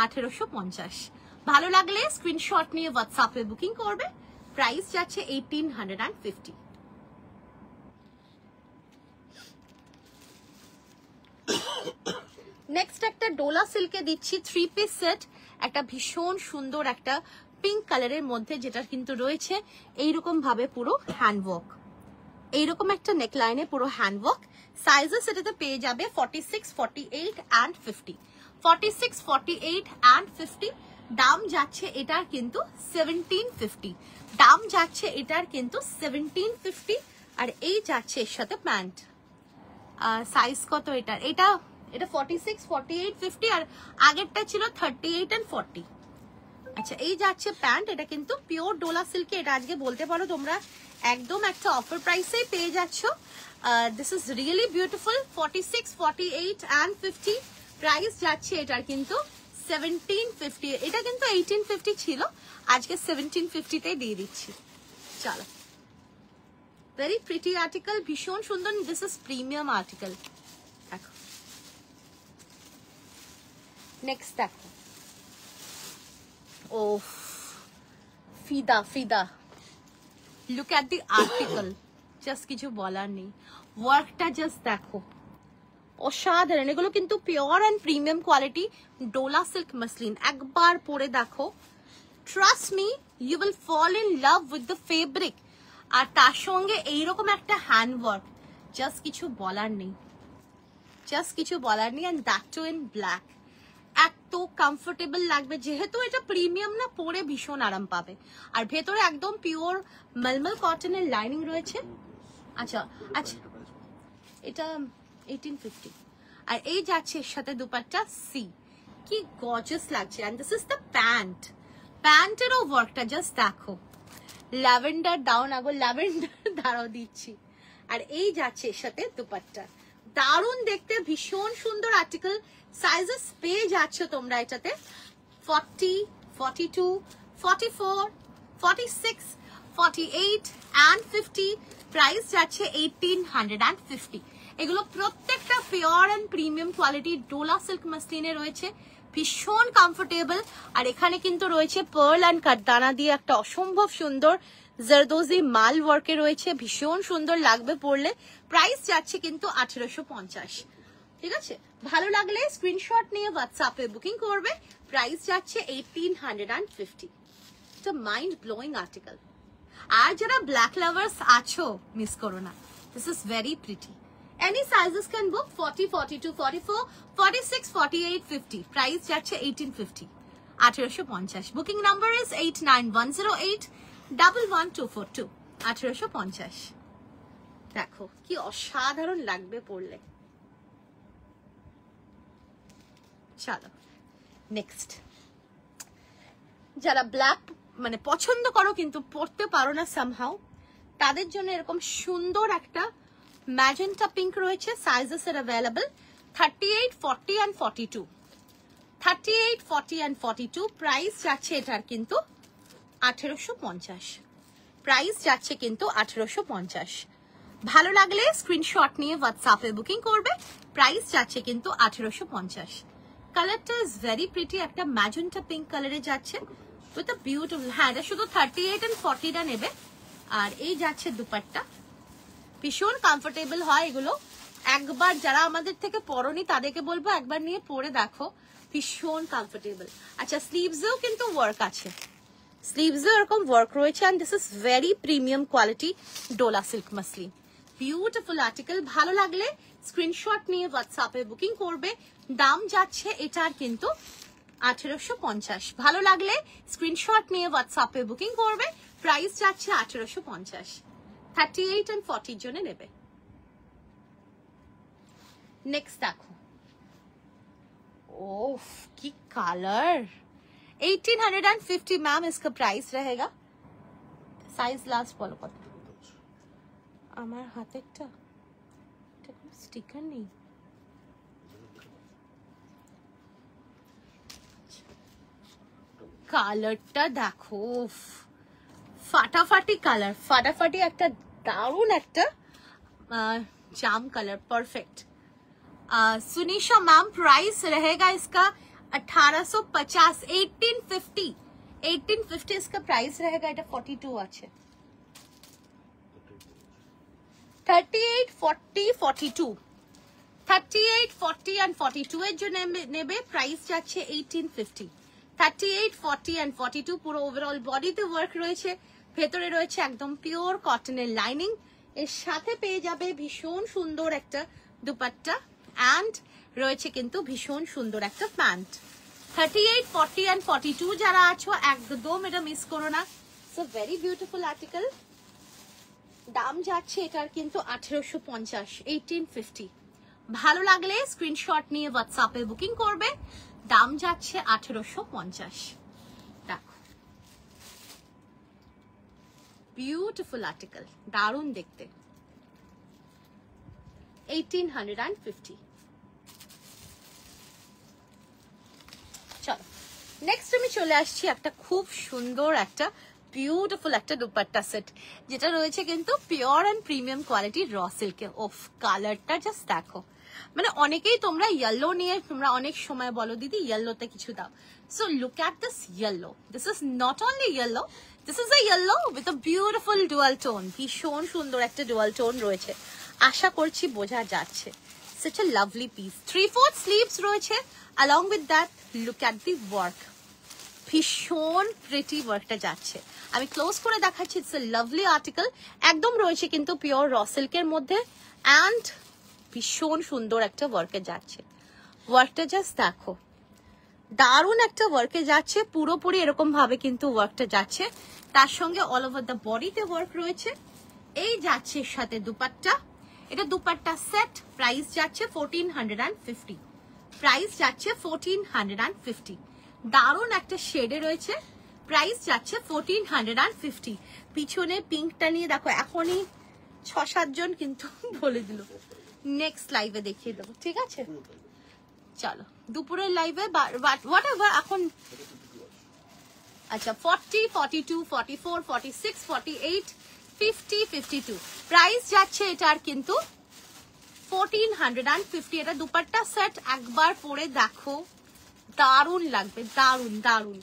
1850। ভালো লাগলে স্ক্রিনশট নিয়ে হোয়াটসঅ্যাপে বুকিং করবে। প্রাইস যাচ্ছে 1850। নেক্সট একটা ডোলা সিল্কে দিচ্ছি 3 পিস সেট। একটা ভীষণ সুন্দর একটা পিঙ্ক কালারের মধ্যে, যেটা কিন্তু রয়েছে এইরকম ভাবে পুরো হ্যান্ডওয়ার্ক, এইরকম একটা নেকলাইনে পুরো হ্যান্ডওয়ার্ক। সাইজেস এটাতে পেয়ে যাবে 46, 48 and 50। 46, 48 and 50 দাম যাচ্ছে এটার কিন্তু 1750, দাম যাচ্ছে এটার কিন্তু 1750। আর এই যাচ্ছে এর সাথে প্যান্ট, সাইজ কত এটার, এটা 46, 48, 50 আর আগেরটা ছিল 38 and 40। আচ্ছা এই যাচ্ছে প্যান্ট, এটা কিন্তু পিওর ডোলা সিল্কে, এটা আজকে বলতে পারো তোমরা একদম একটা অফার প্রাইসেই পেয়ে যাচ্ছ। This is really beautiful. 46, 48 and 50 price যাচ্ছে এটার কিন্তু 1750। এটা কিন্তু 1850 ছিল, আজকে 1750 তে দিয়ে দিচ্ছি। চলো, ভেরি প্রিটি আর্টিকেল, ভীষণ সুন্দর। This is premium article. দেখো নেক্সট, দেখো ও ফিদা, ফিদা, look at the article, just কিছু বলার নেই। ওয়ার্কটা জাস্ট দেখো, অসাধারণ। এগুলো কিন্তু pure and premium quality dola silk muslin. একবার পরে দেখো, trust me, you will fall in love with the fabric. আর তার সঙ্গে এইরকম একটা হ্যান্ড ওয়ার্ক, জাস্ট কিছু বলার নেই, জাস্ট কিছু বলার নেই। And that too in black, এত কমফোর্টেবল লাগবে, যেহেতু এটা প্রিমিয়াম না, পরে ভীষণ আরাম পাবে। আর ভেতরে একদম পিওর মলমল কটনের লাইনিং রয়েছে। আচ্ছা আচ্ছা, এটা 1850। আর এই যাচ্ছে এর সাথে দুপাট্টা, সি কি গর্জিয়াস লাগছে। And this is the pant, প্যান্টেরও ওয়ার্কটা জাস্ট দেখো, ল্যাভেন্ডার দাও না গো, ল্যাভেন্ডার দাঁড়াও দিচ্ছি। আর এই যাচ্ছে এর সাথে দুপাট্টা, দারুণ দেখতে, ভীষণ সুন্দর আর্টিকেল। সাইজেস পেয়ে যাচ্ছ তোমরা এটাতে 40, 42, 44, 46, 48 and 50। প্রাইস যাচ্ছে 1850। এগুলো প্রত্যেকটা pure and premium quality dola silk মাসলিনে রয়েছে, ভীষণ কমফোর্টেবল। আর এখানে কিন্তু রয়েছে পার্ল অ্যান্ড কাঠদানা দিয়ে একটা অসম্ভব সুন্দর জারদোজি মাল ওয়ার্কে রয়েছে, ভীষণ সুন্দর লাগবে পরলে। প্রাইস যাচ্ছে কিন্তু 1850। ঠিক আছে, ভালো লাগলে স্ক্রিনশট নিয়ে হোয়াটসঅ্যাপে বুকিং করবে। প্রাইস যাচ্ছে 1850। এটা মাইন্ড ব্লোয়িং আর্টিকেল। আর যারা ব্ল্যাক লাভার্স আছো, মিস করো না, this is very pretty. Any sizes can book 40, 42, 44, 46, 48, 50. Price যাচ্ছে 1850, 1850। Booking number is 8910811242, 1850। দেখো কি অসাধারণ লাগবে পরলে। চলো নেক্সট, যারা ব্ল্যাক মানে পছন্দ করো কিন্তু পরতে পারো না সামহাউ, তাদের জন্য এরকম সুন্দর একটা ম্যাজেন্টা পিঙ্ক রয়েছে। সাইজেস এর অ্যাভেলেবল 38, 40 and 42, 38, 40 and 42। প্রাইস যাচ্ছে এটার কিন্তু 1850। প্রাইস যাচ্ছে কিন্তু 1850। ভালো লাগলে স্ক্রিনশট নিয়ে হোয়াটসঅ্যাপে বুকিং করবে। প্রাইস যাচ্ছে কিন্তু 1850। কালারটা ইজ ভেরি প্রিটি, একটা ম্যাজেন্টা পিঙ্ক কালারে যাচ্ছে উইথ আ বিউটিফুল। হ্যাঁ, এটা শুধু 38 and 40টা নেবে। আর এই যাচ্ছে দুপাট্টা, ভীষণ কমফোর্টেবল হয় এগুলো। একবার যারা আমাদের থেকে পরনি তাদেরকে বলবো একবার নিয়ে পরে দেখো, ভীষণ কমফোর্টেবল। আচ্ছা, স্লিভসেও কিন্তু ওয়ার্ক আছে, স্লিভসেও এরকম ওয়ার্ক রয়েছে। And this is very premium quality dola silk muslin, beautiful article. ভালো লাগলে স্ক্রিনশট নিয়ে হোয়াটসঅ্যাপে বুকিং করবে। দাম যাচ্ছে এটার কিন্তু 1850। ভালো লাগলে স্ক্রিনশট নিয়ে হোয়াটসঅ্যাপে বুকিং করবে। প্রাইস যাচ্ছে 1850, 38 and 40 জন্য নেবে। নেক্সট দেখো, ओफ की कलर 1850 मैम, इसका प्राइस रहेगा। साइज लास्ट बोलो कत আমার হাতেরটা, এটা কোনো স্টিকার নেই। কালারটা দেখো, ফাটাফাটি কালার, ফাটাফাটি একটা দারুন একটা জাম colour, perfect. Sunisha ma'am, price रहेगा इसका 1850, 1850, 1850 इसका प्राइस रहेगा। এটা 42 আছে, 38, 40, 42, 38, 40 and 42 এর জন্য নেবে। প্রাইস যাচ্ছে 1850, 38, 40 and 42। পুরো ওভারঅল বডিতে ওয়ার্ক রয়েছে, ভেতরে রয়েছে একদম পিওর কটনের লাইনিং। এর সাথে পেয়ে যাবে ভীষণ সুন্দর একটা দুপাট্টা। অ্যান্ড রয়েছে কিন্তু ভীষণ সুন্দর একটা প্যান্ট। 38, 40 and 42 যারা আছো একদম এটা মিস করো না। So very beautiful article. দাম যাচ্ছে এটার কিন্তু 1850, 1850। ভালো লাগলে স্ক্রিনশট নিয়ে হোয়াটসঅ্যাপে বুকিং করবে। দাম যাচ্ছে 1850। দেখো বিউটিফুল আর্টিকেল, দারুণ দেখতে। 1850। চলো নেক্সট আমি চলে আসছি একটা খুব সুন্দর একটা বিউটিফুল একটা দুপাট্টা সেট, যেটা রয়েছে কিন্তু পিওর অ্যান্ড প্রিমিয়াম কোয়ালিটি র সিল্কে। ওফ কালারটা জাস্ট দেখো, মানে অনেকেই তোমরা ইয়েলো নিয়ে তোমরা অনেক সময় বলো দিদি ইয়েলোতে কিছু দাও। So look at this yellow, this is not only yellow, this is a yellow with a beautiful dual tone. ভীষণ সুন্দর একটা ডুয়াল টোন রয়েছে, আশা করছি বোঝা যাচ্ছে। such a lovely piece, 3/4 sleeves রয়েছে। along with that look at the work, ভীষণ pretty ওয়ার্কটা যাচ্ছে। আমি ক্লোজ করে দেখাচ্ছি, ইটস আ লাভলি আর্টিকেল, একদম রয়েছে কিন্তু পিওর র সিল্কের মধ্যে অ্যান্ড ভীষণ সুন্দর একটা ওয়ার্কে যাচ্ছে। ওয়ার্কটা জাস্ট দেখো, দারুণ একটা ওয়ার্কে যাচ্ছে, পুরোপুরি এরকম ভাবে কিন্তু ওয়ার্কটা যাচ্ছে। তার সঙ্গে অল ওভার দ্য বডিতে ওয়ার্ক রয়েছে। এই যাচ্ছে এর সাথে দুপাট্টা, এটা দুপাট্টা সেট, প্রাইস যাচ্ছে 1450, প্রাইস যাচ্ছে 1450। দারুণ একটা শেডে রয়েছে, প্রাইস যাচ্ছে 1450। পিছনে পিঙ্কটা নিয়ে দেখো এখনই 6-7 জন কিন্তু বলে দিল, নেক্সট লাইভে দেখিয়ে দেবো, ঠিক আছে? চলো দুপুরের লাইভে হোয়াট এভার এখন। আচ্ছা 40, 42, 44, 46, 48, 50, 52 প্রাইস যাচ্ছে এটার কিন্তু 1450। এটা দুপাট্টা সেট, একবার পরে দেখো দারুণ লাগবে, দারুণ দারুণ।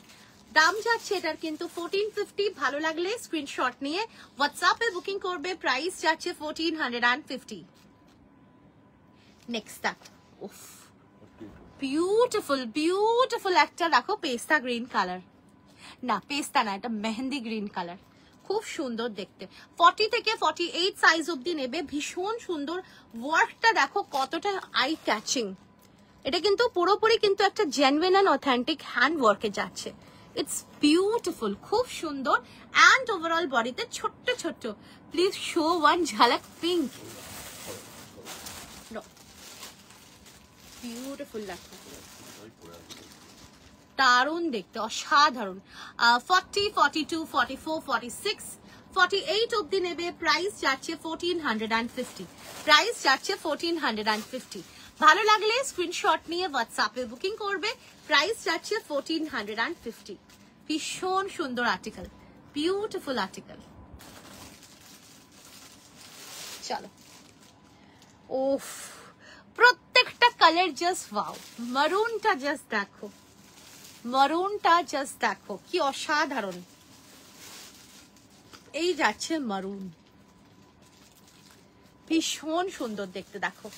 দাম যাচ্ছে এটার কিন্তু 1450। ভালো লাগলে স্ক্রিনশট নিয়ে হোয়াটসঅ্যাপে বুকিং করবে, প্রাইস যাচ্ছে 1450। নেক্সট দেখো, উফ বিউটিফুল বিউটিফুল একটা দেখো পেস্তা গ্রিন কালার, না পেস্তা না, এটা মেহেন্দি গ্রিন কালার, খুব সুন্দর দেখতে। 40 থেকে 48 সাইজ অব্দি নেবে, ভীষণ সুন্দর। ওয়ার্কটা দেখো কতটা আই ক্যাচিং, এটা কিন্তু পুরোপুরি কিন্তু একটা জেনুইন এন্ড অথেন্টিক হ্যান্ড ওয়ার্কে যাচ্ছে। ইটস বিউটিফুল, খুব সুন্দর। অ্যান্ড ওভারঅল বডিতে ছোট্ট ছোট্ট, প্লিজ শো ওয়ান ঝালক পিঙ্ক, বিউটিফুল লাগছে, দারুণ দেখতে, অসাধারণ। 40, 42, 44, 46, 48 অব্দি নেবে, প্রাইস যাচ্ছে 1450, প্রাইস যাচ্ছে 1450। ভালো লাগলে স্ক্রিনশট নিয়ে হোয়াটসঅ্যাপে বুকিং করবে, প্রাইস যাচ্ছে 1450। ভীষণ সুন্দর আর্টিকেল, বিউটিফুল আর্টিকেল। চলো, ওফ প্রত্যেকটা কালার জাস্ট ওয়াও। মারুনটা জাস্ট দেখো, মারুনটা জাস্ট দেখো কি অসাধারণ। এই যাচ্ছে মারুন, ভীষণ সুন্দর দেখতে, দেখো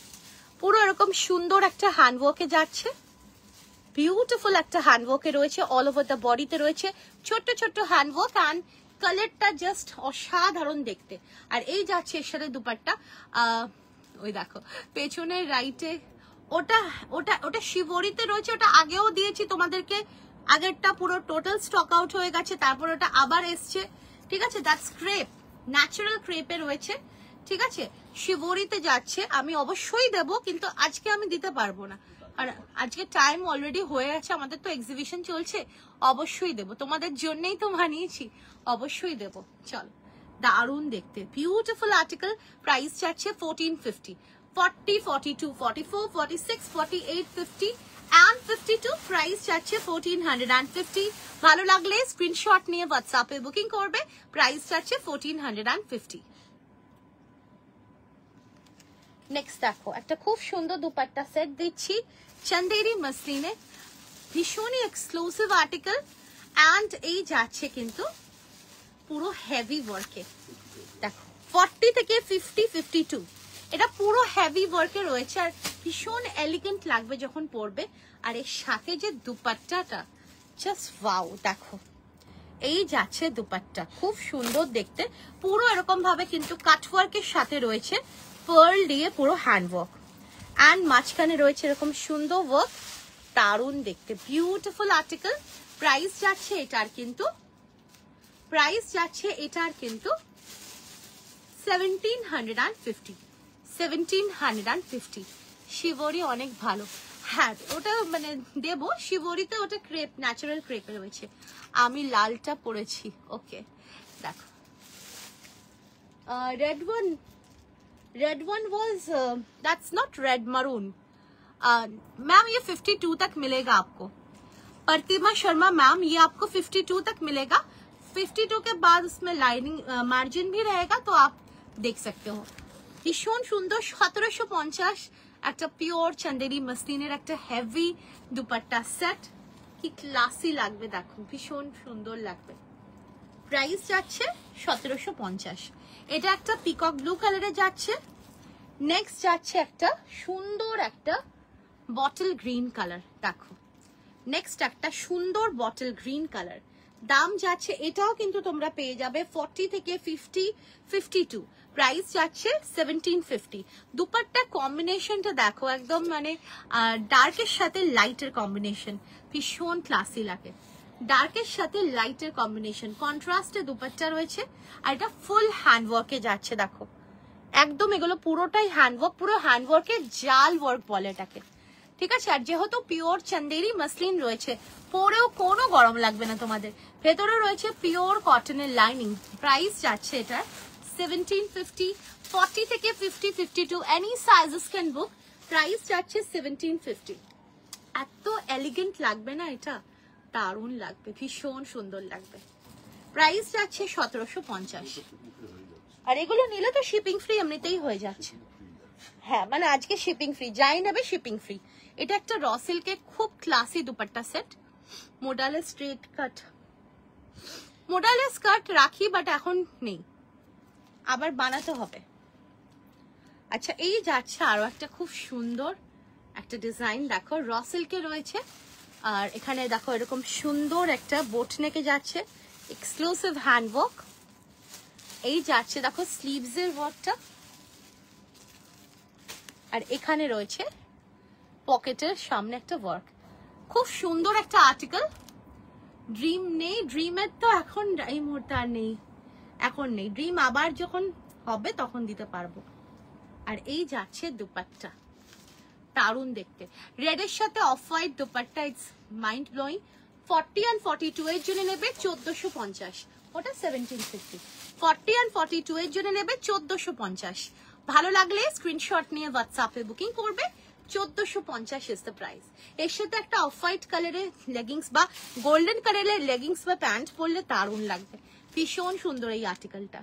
পুরো এরকম সুন্দর একটা হ্যান্ডওয়ার্কে যাচ্ছে, বিউটিফুল একটা হ্যান্ডওয়ার্কে রয়েছে। অল ওভার দ্য বডিতে রয়েছে ছোট্ট ছোট্ট হ্যান্ডওয়ার্ক অ্যান্ড কালারটা জাস্ট অসাধারণ দেখতে। আর এই যাচ্ছে এর সাথে দুপাট্টা। ওই দেখো পেছনের রাইটে ওটা ওটা ওটা শিবরিতে রয়েছে, ওটা আগেও দিয়েছি তোমাদেরকে, আগেরটা পুরো টোটাল স্টক আউট হয়ে গেছে, তারপর ওটা আবার এসছে, ঠিক আছে? দ্যাটস ক্রেপ, ন্যাচারাল ক্রেপে রয়েছে, ঠিক আছে? শিবরিতে যাচ্ছে, আমি অবশ্যই দেবো, কিন্তু আজকে আমি দিতে পারবো না, আর আজকে টাইম অলরেডি হয়ে গেছে, আমাদের তো এক্সিবিশন চলছে। অবশ্যই দেবো, তোমাদের জন্যই তো বানিয়েছি, অবশ্যই দেবো। চলো, দারুণ দেখতে, বিউটিফুল আর্টিকেল, প্রাইস যাচ্ছে 1450। 40, 42, 44, 46, 48, 50 and 52 প্রাইস যাচ্ছে 1450। ভালো লাগলে স্ক্রিনশট নিয়ে হোয়াটসঅ্যাপে বুকিং করবে, প্রাইস যাচ্ছে 1450। নেক্সট দেখো একটা খুব সুন্দর দুপাট্টা সেট দিচ্ছি চন্দেরি মসলিনে, ভীষণই এক্সক্লুসিভ আর্টিকেল অ্যান্ড এই যাচ্ছে কিন্তু পুরো হেভি ওয়ার্কে। দেখো 40 থেকে 50, 52 এটা পুরো হেভি ওয়ার্কে রয়েছে, আর ভীষণ এলিগেন্ট লাগবে যখন পরবে। আর এর সাথে যে দুপাট্টাটা জাস্ট ওয়াও, দেখো এই যাচ্ছে দুপাট্টা, খুব সুন্দর দেখতে, পুরো এরকম ভাবে কিন্তু কাটওয়ার্কের সাথে রয়েছে পার্ল দিয়ে পুরো হ্যান্ডওয়ার্ক। অ্যান্ড মাঝখানে রয়েছে এরকম সুন্দর ওয়ার্ক, দারুণ দেখতে, বিউটিফুল আর্টিকেল। প্রাইস যাচ্ছে এটার কিন্তু 1750। শিবরি অনেক ভালো, হ্যাঁ ওটা মানে দেবো, শিবরিতে ওটা ক্রেপ, ন্যাচারাল ক্রেপে রয়েছে। আমি লালটা পরেছি। ওকে দেখো, red one was that's not red, maroon। Ma'am ये 52 तक मिलेगा आपको। प्रतिमा शर्मा मैम ये आपको 52 तक मिलेगा। 52 के बाद उसमें लाइनिंग मार्जिन भी रहेगा, तो आप देख सकते हो। ভীষণ সুন্দর 1750 একটা পিওর চন্দেরি মসলিনের একটা হেভি দুপাট্টা সেট, কি ক্লাসি লাগবে দেখো, ভীষণ সুন্দর লাগবে। প্রাইস যাচ্ছে 1750। এটা একটা পিকক ব্লু কালারে যাচ্ছে। নেক্সট যাচ্ছে একটা সুন্দর একটা বটল গ্রিন কালার, দেখো নেক্সট একটা সুন্দর বটল গ্রিন কালার। দাম যাচ্ছে, এটাও কিন্তু তোমরা পেয়ে যাবে 40 থেকে 50, 52। প্রাইস যাচ্ছে 1750। দুপাট্টা কম্বিনেশনটা দেখো, একদম মানে ডার্কের সাথে লাইটের কম্বিনেশন, ভীষণ ক্লাসি লাগে। ডার্কের সাথে লাইটের কম্বিনেশন, কন্ট্রাস্টে দুপাট্টা রয়েছে, আর এটা ফুল হ্যান্ডওয়ার্কে যাচ্ছে। দেখো একদম এগুলো পুরোটাই হ্যান্ডওয়ার্ক, পুরো হ্যান্ডওয়ার্কে জাল ওয়ার্ক বলে এটাকে, ঠিক আছে। আর যেহেতু পিওর চন্দেরি মসলিন রয়েছে, পরেও কোনো গরম লাগবে না তোমাদের। ভেতরে রয়েছে পিওর কটনের লাইনিং। প্রাইস যাচ্ছে এটা 1750। 40 থেকে 50, 52 any sizes can book. Price যাচ্ছে 1750। এত এলিগেন্ট লাগবে না এটা, দারুণ লাগবে, ভীষণ সুন্দর লাগবে। প্রাইস যাচ্ছে 1750। আর এগুলো নিলে তো শিপিং ফ্রি এমনিতেই হয়ে যাচ্ছে। হ্যাঁ মানে আজকে শিপিং ফ্রি, যাই নেবে শিপিং ফ্রি। এটা একটা র সিল্কে খুব ক্লাসি দুপাট্টা সেট, মোডালে স্ট্রেট কাট, মোডালে স্কার্ট রাখি বাট এখন নেই, আবার বানাতে হবে। আচ্ছা এই যাচ্ছে আরো একটা খুব সুন্দর একটা ডিজাইন, দেখো র সিল্কে রয়েছে, আর এখানে দেখো এরকম সুন্দর একটা বোট নেকে যাচ্ছে, এক্সক্লুসিভ হ্যান্ডওয়ার্ক। এই যাচ্ছে দেখো স্লিভস এর ওয়ার্কটা, আর এখানে রয়েছে পকেটের সামনে একটা ওয়ার্ক, খুব সুন্দর একটা আর্টিকেল। ড্রিম নেই, ড্রিমের তো এখন এই মুহূর্তে আর নেই, এখন নেই, ড্রিম আবার যখন হবে তখন দিতে পারবো। আর এই যাচ্ছে দুপাট্টা, দারুণ দেখতে, রেডের সাথে off white dupatta, it's mind blowing. 40 and 42 এর জন্য নেবে 1450, ওটা 1750। 40 and 42 এর জন্য নেবে 1450। ভালো লাগলে স্ক্রিনশট নিয়ে হোয়াটসঅ্যাপে বুকিং করবে, 1450 ইজ দ্য প্রাইস। এর সাথে একটা অফ হোয়াইট কালারের লেগিংস বা গোল্ডেন কালারের লেগিংস বা প্যান্ট পরলে দারুণ লাগবে, ভীষণ সুন্দর এই আর্টিকেলটা,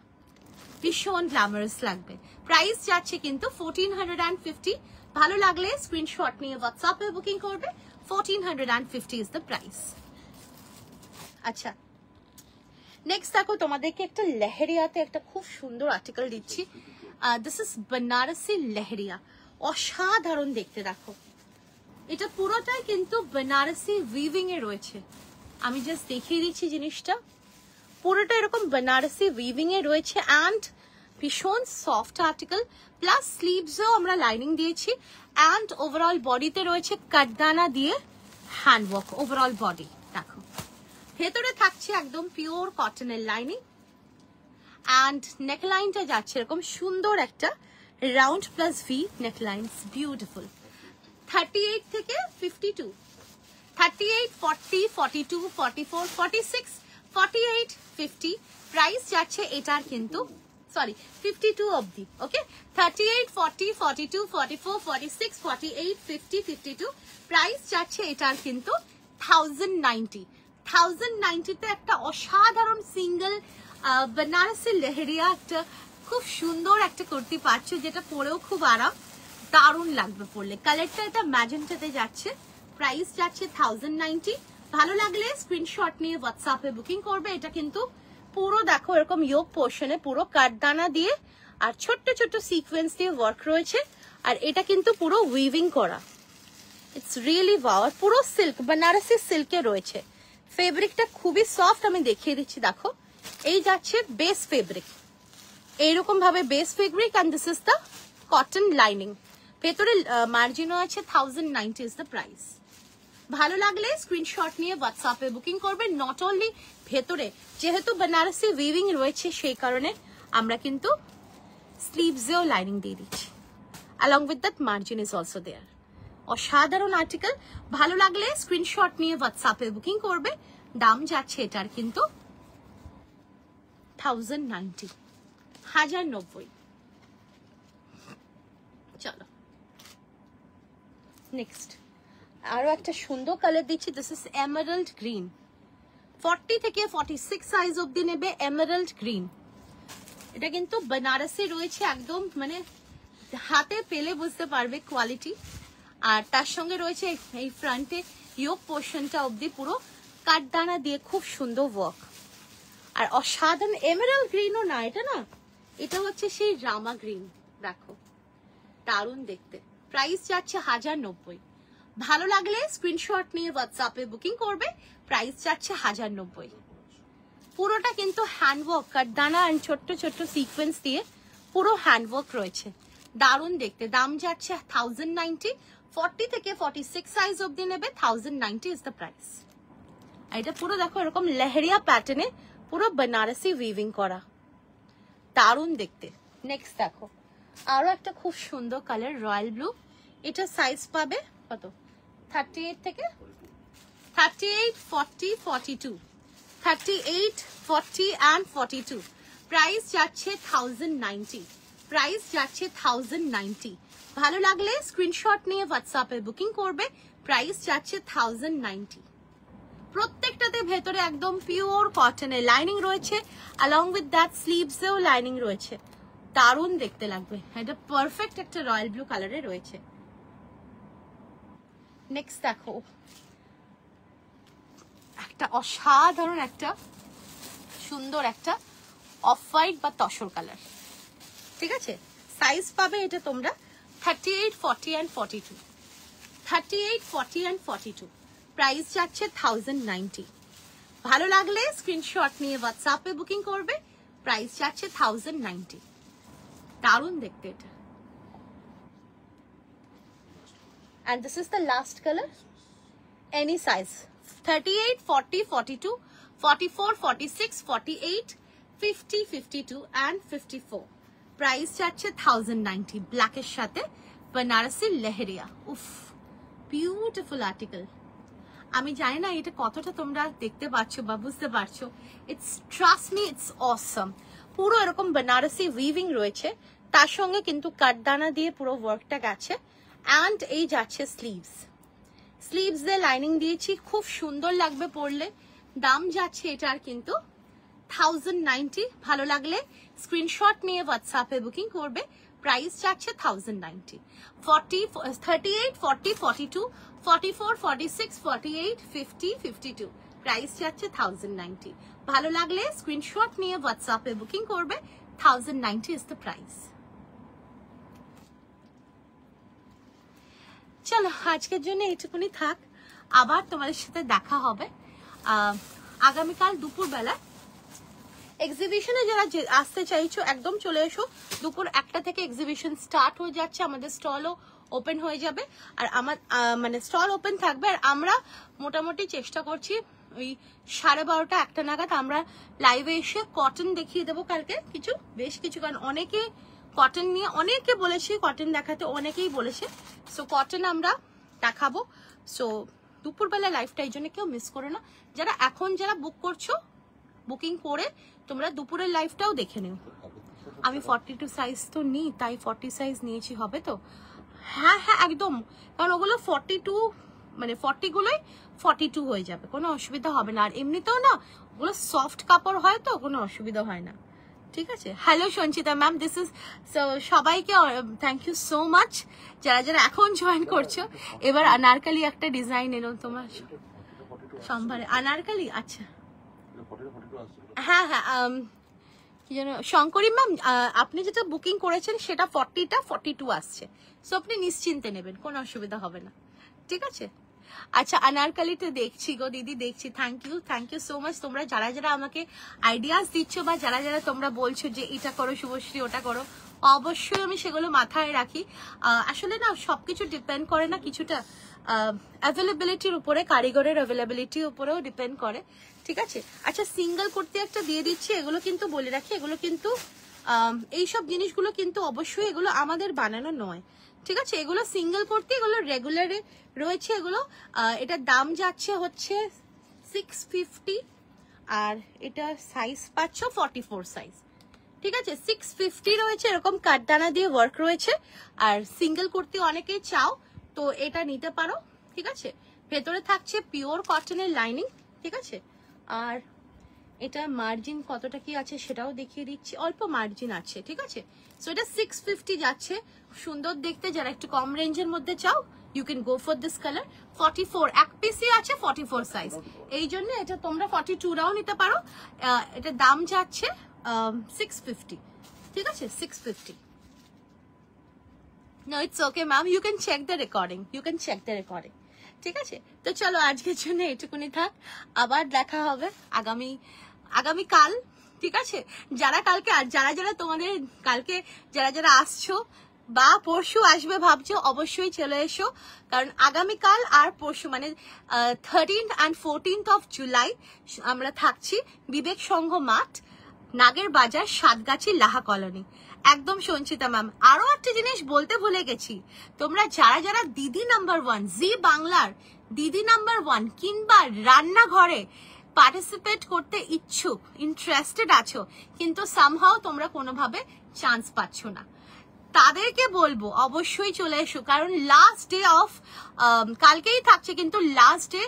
ভীষণ গ্ল্যামারাস লাগবে। প্রাইস যাচ্ছে কিন্তু 1450। ভালো লাগলে স্ক্রিনশট নিয়ে হোয়াটসঅ্যাপে বুকিং করবে, 1450 ইজ দ্য প্রাইস। আচ্ছা নেক্সট দেখো তোমাদেরকে একটা লেহেরিয়াতে একটা খুব সুন্দর আর্টিকেল দিচ্ছি। দিস ইজ বেনারসি লেহেরিয়া, অসাধারণ দেখতে। দেখো এটা পুরোটাই কিন্তু বেনারসি উইভিং এ রয়েছে, আমি জাস্ট দেখিয়ে দিচ্ছি জিনিসটা, পুরোটা এরকম বেনারসি উইভিং এ রয়েছে, অ্যান্ড ভীষণ সফট আর্টিকেল, প্লাস স্লিভসও আমরা লাইনিং দিয়েছি, অ্যান্ড ওভারঅল বডিতে রয়েছে কাটদানা দিয়ে হ্যান্ডওয়ার্ক ওভারঅল বডি। দেখো ভেতরে থাকছে একদম পিওর কটনের লাইনিং, অ্যান্ড নেকলাইনটা যাচ্ছে এরকম সুন্দর একটা round plus V neckline, beautiful. 38 থেকে 52, 38, 40, 42, 44, 46, 48, 50। প্রাইস যাচ্ছে এটার কিন্তু সরি 52 অবধি, ওকে। 38, 40, 42, 44, 46, 48, 50, 52। প্রাইস যাচ্ছে এটার কিন্তু 1090। 1090-তে একটা অসাধারণ সিঙ্গেল বেনারসি লেহেরিয়া একটা খুব সুন্দর একটা কুর্তি পাচ্ছ, যেটা পরেও খুব আরাম, দারুণ লাগবে পরলে। কালারটা এটা ম্যাজেন্টাতে যাচ্ছে, প্রাইস যাচ্ছে 1090। ভালো লাগলে স্ক্রিনশট নিয়ে হোয়াটসঅ্যাপে বুকিং করবে। এটা কিন্তু পুরো দেখো এরকম ইয়োক পোর্শনে পুরো কাটদানা দিয়ে আর ছোট্ট ছোট্ট সিকোয়েন্স দিয়ে ওয়ার্ক রয়েছে, আর এটা কিন্তু পুরো উইভিং করা, ইটস রিয়েলি ওয়াও। আর পুরো সিল্ক, বেনারসি সিল্কে রয়েছে, ফেব্রিকটা খুবই সফট, আমি দেখিয়ে দিচ্ছি। দেখো এই যাচ্ছে বেস ফেব্রিক, এইরকম ভাবে base fabric, and this is the cotton lining. ভেতরে মার্জিনও আছে, 1090 ইজ দ্য প্রাইস। ভালো লাগলে স্ক্রিনশট নিয়ে হোয়াটসঅ্যাপে বুকিং করবেন। নট অনলি ভেতরে, যেহেতু বেনারসি উইভিং রয়েছে সেই কারণে আমরা কিন্তু স্লিভসেও লাইনিং দিয়ে দিচ্ছি। along with that margin is also there। অসাধারণ আর্টিকেল, ভালো লাগলে স্ক্রিনশট নিয়ে হোয়াটসঅ্যাপে বুকিং করবে। দাম যাচ্ছে এটার কিন্তু 1090, 1090। চলো নেক্সট আরো একটা সুন্দর কালার দিচ্ছি। This is Emerald green. 40 থেকে 46 সাইজ অবধি নেবে। এমারাল্ড গ্রিন, এটা কিন্তু বেনারসি রয়েছে, একদম মানে হাতে পেলে বুঝতে পারবে কোয়ালিটি। আর তার সঙ্গে রয়েছে এই ফ্রন্টে ইয়োক পোর্শনটা অবধি পুরো কাঠদানা দিয়ে খুব সুন্দর ওয়ার্ক। আর অসাধারণ এমারাল্ড গ্রিনও না, এটা না, এটা হচ্ছে সেই রামা গ্রিন। দেখো দারুণ দেখতে। প্রাইস যাচ্ছে 1090। ভালো লাগলে স্ক্রিনশট নিয়ে হোয়াটসঅ্যাপে বুকিং করবে। প্রাইস যাচ্ছে 1090। পুরোটা কিন্তু হ্যান্ডওয়ার্ক, কাঠদানা আর ছোট্ট ছোট্ট সিকোয়েন্স দিয়ে পুরো হ্যান্ডওয়ার্ক রয়েছে, দারুণ দেখতে। দাম যাচ্ছে 1090। 40 থেকে 46 সাইজ অবধি নেবে। 1090 ইজ দ্য প্রাইস। এটা পুরো দেখো এরকম লেহেরিয়া প্যাটার্নে পুরো বেনারসি উইভিং করা, দারুণ দেখতে। নেক্সট দেখো আরো একটা খুব সুন্দর কালার, রয়্যাল ব্লু। এটা সাইজ পাবে কত? 38 থেকে 38, 40, 42, 38, 40 and 42। প্রাইস যাচ্ছে 1090। প্রাইস যাচ্ছে 1090। ভালো লাগলে স্ক্রিনশট নিয়ে হোয়াটসঅ্যাপে বুকিং করবে। প্রাইস যাচ্ছে 1090। প্রত্যেকটাতে ভেতরে একদম পিওর কটনের লাইনিং রয়েছে, along with that স্লিভসেও লাইনিং রয়েছে, দারুণ দেখতে লাগবে। এটা পারফেক্ট একটা রয়্যাল ব্লু কালারে রয়েছে। নেক্সট দেখো একটা অসাধারণ একটা সুন্দর একটা অফ হোয়াইট বা তসর কালার, ঠিক আছে? সাইজ পাবে এটা তোমরা 38, 40 and 42। 38, 40 and 42। প্রাইস যাচ্ছে 1090। ভালো লাগলে স্ক্রিনশট নিয়ে হোয়াটসঅ্যাপে বুকিং করবে। প্রাইস যাচ্ছে 1090। দারুণ দেখতে এটা। And this is the last color, any size 38, 40, 42, 44, 46, 48, 50, 52 and 54। Price যাচ্ছে 1090। ব্ল্যাকের সাথে বেনারসি লেহেরিয়া, উফ বিউটিফুল আর্টিকেল। আমি জানি না এটা কতটা তোমরা দেখতে পাচ্ছ বা বুঝতে পারছো। ইটস ট্রাস্ট মি, ইটস অসম। পুরো এরকম বেনারসি উইভিং রয়েছে, তার সঙ্গে কিন্তু কাঠদানা দিয়ে পুরো ওয়ার্কটা গেছে। অ্যান্ড এই যাচ্ছে স্লিভস, স্লিভস দিয়ে লাইনিং দিয়েছি, খুব সুন্দর লাগবে পরলে। দাম যাচ্ছে এটার কিন্তু 1090। ভালো লাগলে স্ক্রিনশট নিয়ে হোয়াটসঅ্যাপে বুকিং করবে। প্রাইস যাচ্ছে 1090। 38, 40, 42, 44, 46, 48, 50, 52। প্রাইস যাচ্ছে 1090। ভালো লাগলে স্ক্রিনশট নিয়ে হোয়াটসঅ্যাপে বুকিং করবে। 1090 ইজ দ্য প্রাইস। চলো আজকের জন্য এইটুকুনি থাক, আবার তোমাদের সাথে দেখা হবে আগামীকাল দুপুরবেলা। এক্সিবিশনে যারা আসতে চাইছো একদম চলে এসো। দুপুর 1টা থেকে এক্সিবিশন স্টার্ট হয়ে যাচ্ছে, আমাদের স্টলও ওপেন হয়ে যাবে। আর আমার মানে স্টল ওপেন থাকবে। আর আমরা মোটামুটি চেষ্টা করছি ওই 12:30, 1টা নাগাদ আমরা লাইভে এসে কটন দেখিয়ে দেবো কালকে কিছু, বেশ কিছু। কারণ অনেকে কটন নিয়ে অনেকে বলেছে, কটন দেখাতে অনেকেই বলেছে। সো কটন আমরা দেখাবো। সো দুপুরবেলা লাইভটা এই জন্য কেউ মিস করো না। যারা এখন যারা বুক করছো, বুকিং করে তোমরা দুপুরের লাইভটাও দেখে নিও। আমি 42 সাইজ তো নিই, তাই 40 সাইজ নিয়েছি, হবে তো? হ্যাঁ হ্যাঁ একদম, কারণ ওগুলো 42 মানে 40 গুলোই 42 হয়ে যাবে, কোনো অসুবিধা হবে না। আর এমনিতেও না ওগুলো সফট কাপড় হয় তো কোনো অসুবিধা হয় না, ঠিক আছে? Hello Sanchita ma'am, this is সবাইকে থ্যাংক ইউ সো মাচ যারা যারা এখন জয়েন করছো। এবার আনারকালি একটা ডিজাইন এলো তোমার সম্ভারে, আনারকালি। আচ্ছা হ্যাঁ হ্যাঁ, কি যেন শঙ্করী ম্যাম, আপনি যেটা বুকিং করেছেন সেটা 40টা 42 আসছে। সো আপনি নিশ্চিন্তে নেবেন, কোনো অসুবিধা হবে না, ঠিক আছে? আচ্ছা আনারকালিতে দেখছি গো দিদি, দেখছি। Thank you so much. তোমরা যারা যারা আমাকে আইডিয়াস দিচ্ছ বা যারা যারা তোমরা বলছো যে এটা করো শুভশ্রী, ওটা করো, অবশ্যই আমি সেগুলো মাথায় রাখি। আসলে না সবকিছু ডিপেন্ড করে না, কিছুটা অ্যাভেলেবিলিটির উপরে, কারিগরের অ্যাভেলেবিলিটির উপরেও ডিপেন্ড করে, ঠিক আছে। আচ্ছা সিঙ্গেল কুর্তি একটা দিয়ে দিচ্ছি, এগুলো কিন্তু বলে রাখি, এগুলো কিন্তু এইসব জিনিসগুলো কিন্তু অবশ্যই এগুলো আমাদের বানানো নয়, ঠিক আছে। এগুলো সিঙ্গেল কুর্তি, এগুলো রেগুলারে রয়েছে, এগুলো এটার দাম যাচ্ছে হচ্ছে 650, আর এটা সাইজ পাচ্ছ 44 সাইজ, ঠিক আছে। 650 রয়েছে, এরকম কাঠদানা দিয়ে ওয়ার্ক রয়েছে। আর সিঙ্গেল কুর্তি অনেকেই চাও, তো এটা নিতে পারো, ঠিক আছে। ভেতরে থাকছে পিওর কটনের লাইনিং, ঠিক আছে। আর এটা মার্জিন কতটা কি আছে সেটাও দেখিয়ে দিচ্ছি, অল্প মার্জিন আছে, ঠিক আছে। সো এটা 650 যাচ্ছে, সুন্দর দেখতে। যারা একটু কম রেঞ্জের মধ্যে চাও, you can go for this colour. 44 এক পিসই আছে, 44 সাইজ, এই জন্য এটা তোমরা 42রাও নিতে পারো। এটার দাম যাচ্ছে 650, ঠিক আছে, 650। No, it's okay, ma'am. You can check the recording. You can check the recording. ঠিক আছে, তো চলো আজকের জন্য এটুকুনি থাক, আবার দেখা হবে আগামীকাল, ঠিক আছে। যারা কালকে, আর যারা যারা তোমাদের কালকে যারা যারা আসছো বা পরশু আসবে ভাবছো, অবশ্যই চলে এসো, কারণ আগামীকাল আর পরশু মানে 13th and 14th of July আমরা থাকছি বিবেক সংঘ মাঠ, নাগের বাজার, সাতগাছি, লাহা কলোনি। একদম সঞ্চিতা ম্যাম, আরো একটা জিনিস বলতে ভুলে গেছি, তোমরা যারা যারা দিদি নাম্বার 1 জি বাংলার দিদি নাম্বার 1 কিংবা রান্নাঘরে পার্টিসিপেট করতে ইচ্ছুক, ইন্টারেস্টেড আছো, কিন্তু সামহাও তোমরা কোনোভাবে চান্স পাচ্ছ না, তাদেরকে বলবো অবশ্যই চলে এসো, কারণ লাস্ট ডে অফ কালকেই থাকছে, কিন্তু লাস্ট ডে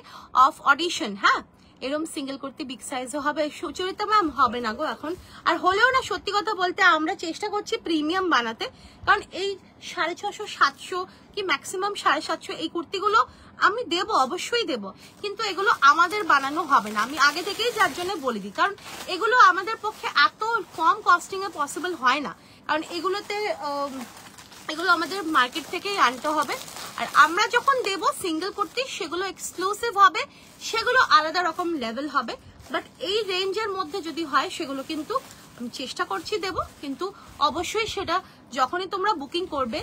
অফ অডিশন। হ্যাঁ, এরকম সিঙ্গেল করতে বিগ সাইজও হবে, সুচরিতা ম্যাম হবে না গো এখন, আর হলেও না, সত্যি কথা বলতে আমরা চেষ্টা করছি প্রিমিয়াম বানাতে, কারণ এই 650 700 কি ম্যাক্সিমাম 750 এই কুর্তিগুলো আমি দেবো, অবশ্যই দেব, কিন্তু এগুলো আমাদের বানানো হবে না, আমি আগে থেকেই যার জন্য বলে দিই, কারণ এগুলো আমাদের পক্ষে এত কম কস্টিং এ পসিবল হয় না, কারণ এগুলো আমাদের মার্কেট থেকেই আনতে হবে। আর আমরা যখন দেব সিঙ্গেল কুর্তি, সেগুলো এক্সক্লুসিভ হবে, সেগুলো আলাদা রকম লেভেল হবে, বাট এই রেঞ্জের মধ্যে যদি হয় সেগুলো কিন্তু আমি চেষ্টা করছি দেব, কিন্তু অবশ্যই সেটা যখনই তোমরা বুকিং করবে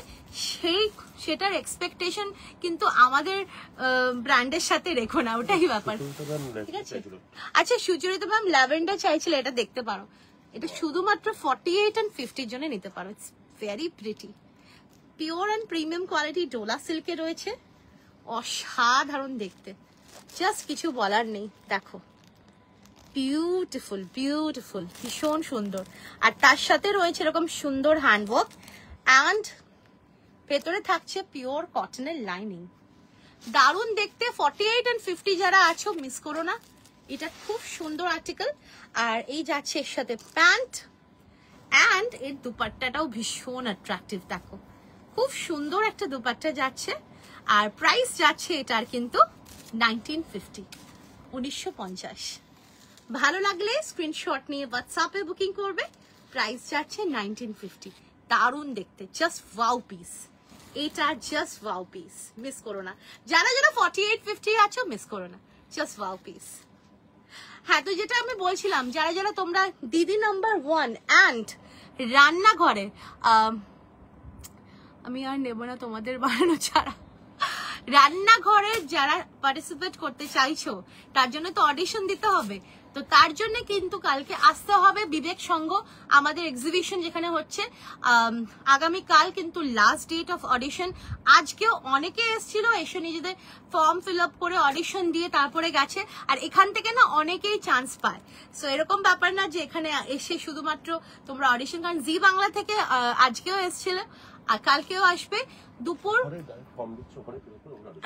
সেটার এক্সপেকটেশন কিন্তু আমাদের ব্র্যান্ডের সাথে রেখো না, ওটাই ব্যাপার, ঠিক আছে। আচ্ছা সুচরিতা ম্যাম ল্যাভেন্ডার চাইছিলে, এটা দেখতে পারো, এটা শুধুমাত্র 48 and 50 জনে নিতে পারো, it's very pretty, pure and premium quality dola সিল্কে রয়েছে, অসাধারণ দেখতে, জাস্ট কিছু বলার নেই, দেখো বিউটিফুল বিউটিফুল, ভীষণ সুন্দর। আর তার সাথে রয়েছে এরকম সুন্দর হ্যান্ডওয়ার্ক, অ্যান্ড ভেতরে থাকছে পিওর কটনের লাইনিং, দারুণ দেখতে। 48 and 50 যারা আছো মিস করো না, এটা খুব সুন্দর আর্টিকেল। আর এই যাচ্ছে এর সাথে প্যান্ট, অ্যান্ড এর দুপাট্টাটাও ভীষণ অ্যাট্রাকটিভ, দেখো খুব সুন্দর একটা দুপাট্টা যাচ্ছে। আর প্রাইস যাচ্ছে এটার কিন্তু 1950, 1950। ভালো লাগলে স্ক্রিনশট নিয়ে হোয়াটসঅ্যাপে বুকিং করবে, প্রাইস যাচ্ছে 1950, দারুণ দেখতে, জাস্ট ওয়াও পিস, এটা জাস্ট ওয়াও পিস, মিস করো না। যারা যারা 48-50 আছো মিস করো না, জাস্ট ওয়াও পিস। হ্যাঁ, তো যেটা আমি বলছিলাম, যারা যারা তোমরা দিদি নাম্বার 1 অ্যান্ড রান্নাঘরে, আমি আর নেব না তোমাদের বানানো ছাড়া, রান্নাঘরে যারা পার্টিসিপেট করতে চাইছো তার জন্য তো অডিশন দিতে হবে, তো তার জন্য কিন্তু কালকে আসতে হবে বিবেক সংঘ, আমাদের এক্সিবিশন যেখানে হচ্ছে। আগামীকাল কিন্তু লাস্ট ডেট অফ অডিশন, আজকেও অনেকে এসেছিল, এসে নিজেদের ফর্ম ফিল আপ করে অডিশন দিয়ে তারপরে গেছে, আর এখান থেকে না অনেকেই চান্স পায়। সো এরকম ব্যাপার না যে এখানে এসে শুধুমাত্র তোমরা অডিশন, কারণ জি বাংলা থেকে আজকেও এসেছিল আর কালকেও আসবে দুপুর,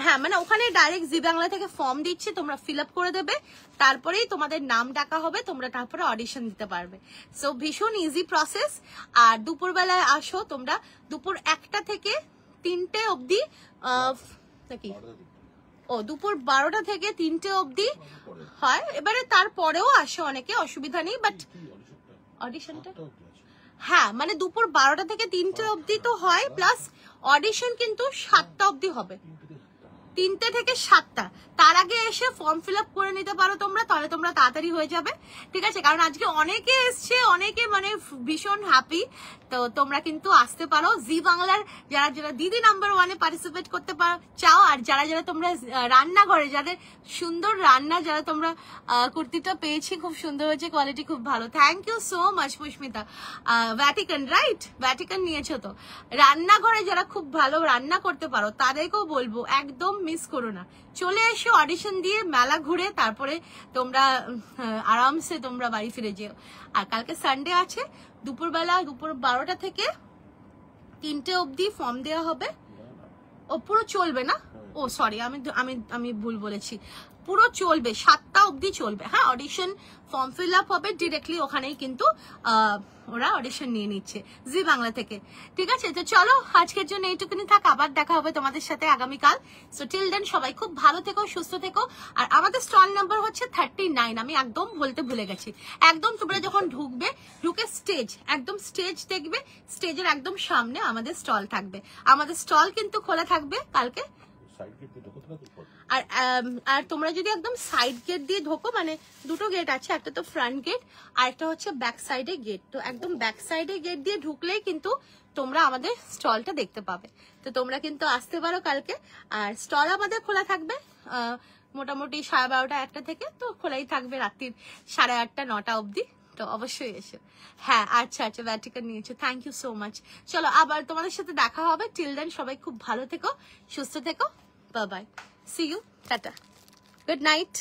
হ্যাঁ মানে ওখানে ডাইরেক্ট জি বাংলা থেকে ফর্ম দিচ্ছে, তোমরা ফিল আপ করে দেবে, তারপরেই তোমাদের নাম ডাকা হবে, তোমরা তারপরে অডিশন দিতে পারবে। সো ভীষণ ইজি প্রসেস। আর দুপুর বেলায় আসো তোমরা, দুপুর 1টা থেকে 3টে অবধি, নাকি দুপুর 12টা থেকে 3টে অবধি হয়, এবারে তারপরেও আসো অনেকে, অসুবিধা নেই, বাট অডিশনটা হ্যাঁ মানে দুপুর 12টা থেকে 3টে অবধি তো হয়, প্লাস অডিশন কিন্তু 7টা অবধি হবে, 3টে থেকে 7টা, তার আগে এসে ফর্ম ফিল আপ করে নিতে পারো তোমরা, তাহলে তোমরা তাড়াতাড়ি হয়ে যাবে, ঠিক আছে? কারণ আজকে অনেকে এসছে, অনেকে মানে ভীষণ হ্যাপি, তো তোমরা কিন্তু আসতে পারো। জি বাংলার যারা যারা দিদি নাম্বার 1-এ পার্টিসিপেট করতে চাও, আর যারা যারা তোমরা রান্নাঘরে, যাদের সুন্দর রান্না, যারা তোমরা কুর্তিটা পেয়েছি, খুব সুন্দর হয়েছে, কোয়ালিটি খুব ভালো, thank you so much Pushmita. Vatican, right? Vatican নিয়েছো তো। রান্নাঘরে যারা খুব ভালো রান্না করতে পারো তাদেরকেও বলবো একদম মিস করো না, চলে এসো, অডিশন দিয়ে মেলা ঘুরে তারপরে তোমরা আরামসে তোমরা বাড়ি ফিরে যেও। আর কালকে সানডে আছে, দুপুর 12টা থেকে 3টে অবধি ফর্ম দেওয়া হবে। ও পুরো চলবে না? ও সরি, আমি ভুল বলেছি, পুরো চলবে, 7টা অবধি চলবে। হ্যাঁ, অডিশন ফর্ম ফিল আপ হবে ডিরেক্টলি ওখানেই, কিন্তু ওরা অডিশন নিয়ে নিচ্ছে জি বাংলা থেকে, ঠিক আছে? তো চলো আজকের জন্য এইটুকুনি থাক, আবার দেখা হবে তোমাদের সাথে আগামীকাল। সো টিল দেন সবাই খুব ভালো থেকো, সুস্থ থেকো। আর আমাদের স্টল নাম্বার হচ্ছে 39, আমি একদম বলতে ভুলে গেছি। একদম তোমরা যখন ঢুকে স্টেজ, একদম স্টেজ দেখবে, স্টেজের একদম সামনে আমাদের স্টল থাকবে। আমাদের স্টল কিন্তু খোলা থাকবে কালকে। আর তোমরা যদি একদম সাইড গেট দিয়ে ঢোকো, মানে দুটো গেট আছে, একটা তো ফ্রন্ট গেট আর একটা হচ্ছে ব্যাক সাইডে গেট, তো একদম ব্যাক সাইডে গেট দিয়ে ঢুকলেই কিন্তু তোমরা আমাদের স্টলটা দেখতে পাবে। তো তোমরা কিন্তু আসতে পারো কালকে। আর স্টল আমাদের খোলা থাকবে মোটামুটি 12:30 1টা থেকে, তো খোলাই থাকবে রাত্রির 8:30 9টা অবধি, তো অবশ্যই এসো। হ্যাঁ, আচ্ছা আচ্ছা, ভ্যাটিকান নিয়েছো, থ্যাংক ইউ সো মাচ। চলো আবার তোমাদের সাথে দেখা হবে, টিল দেন সবাই খুব ভালো থেকো, সুস্থ থেকো, bye bye, see you, tata, good night.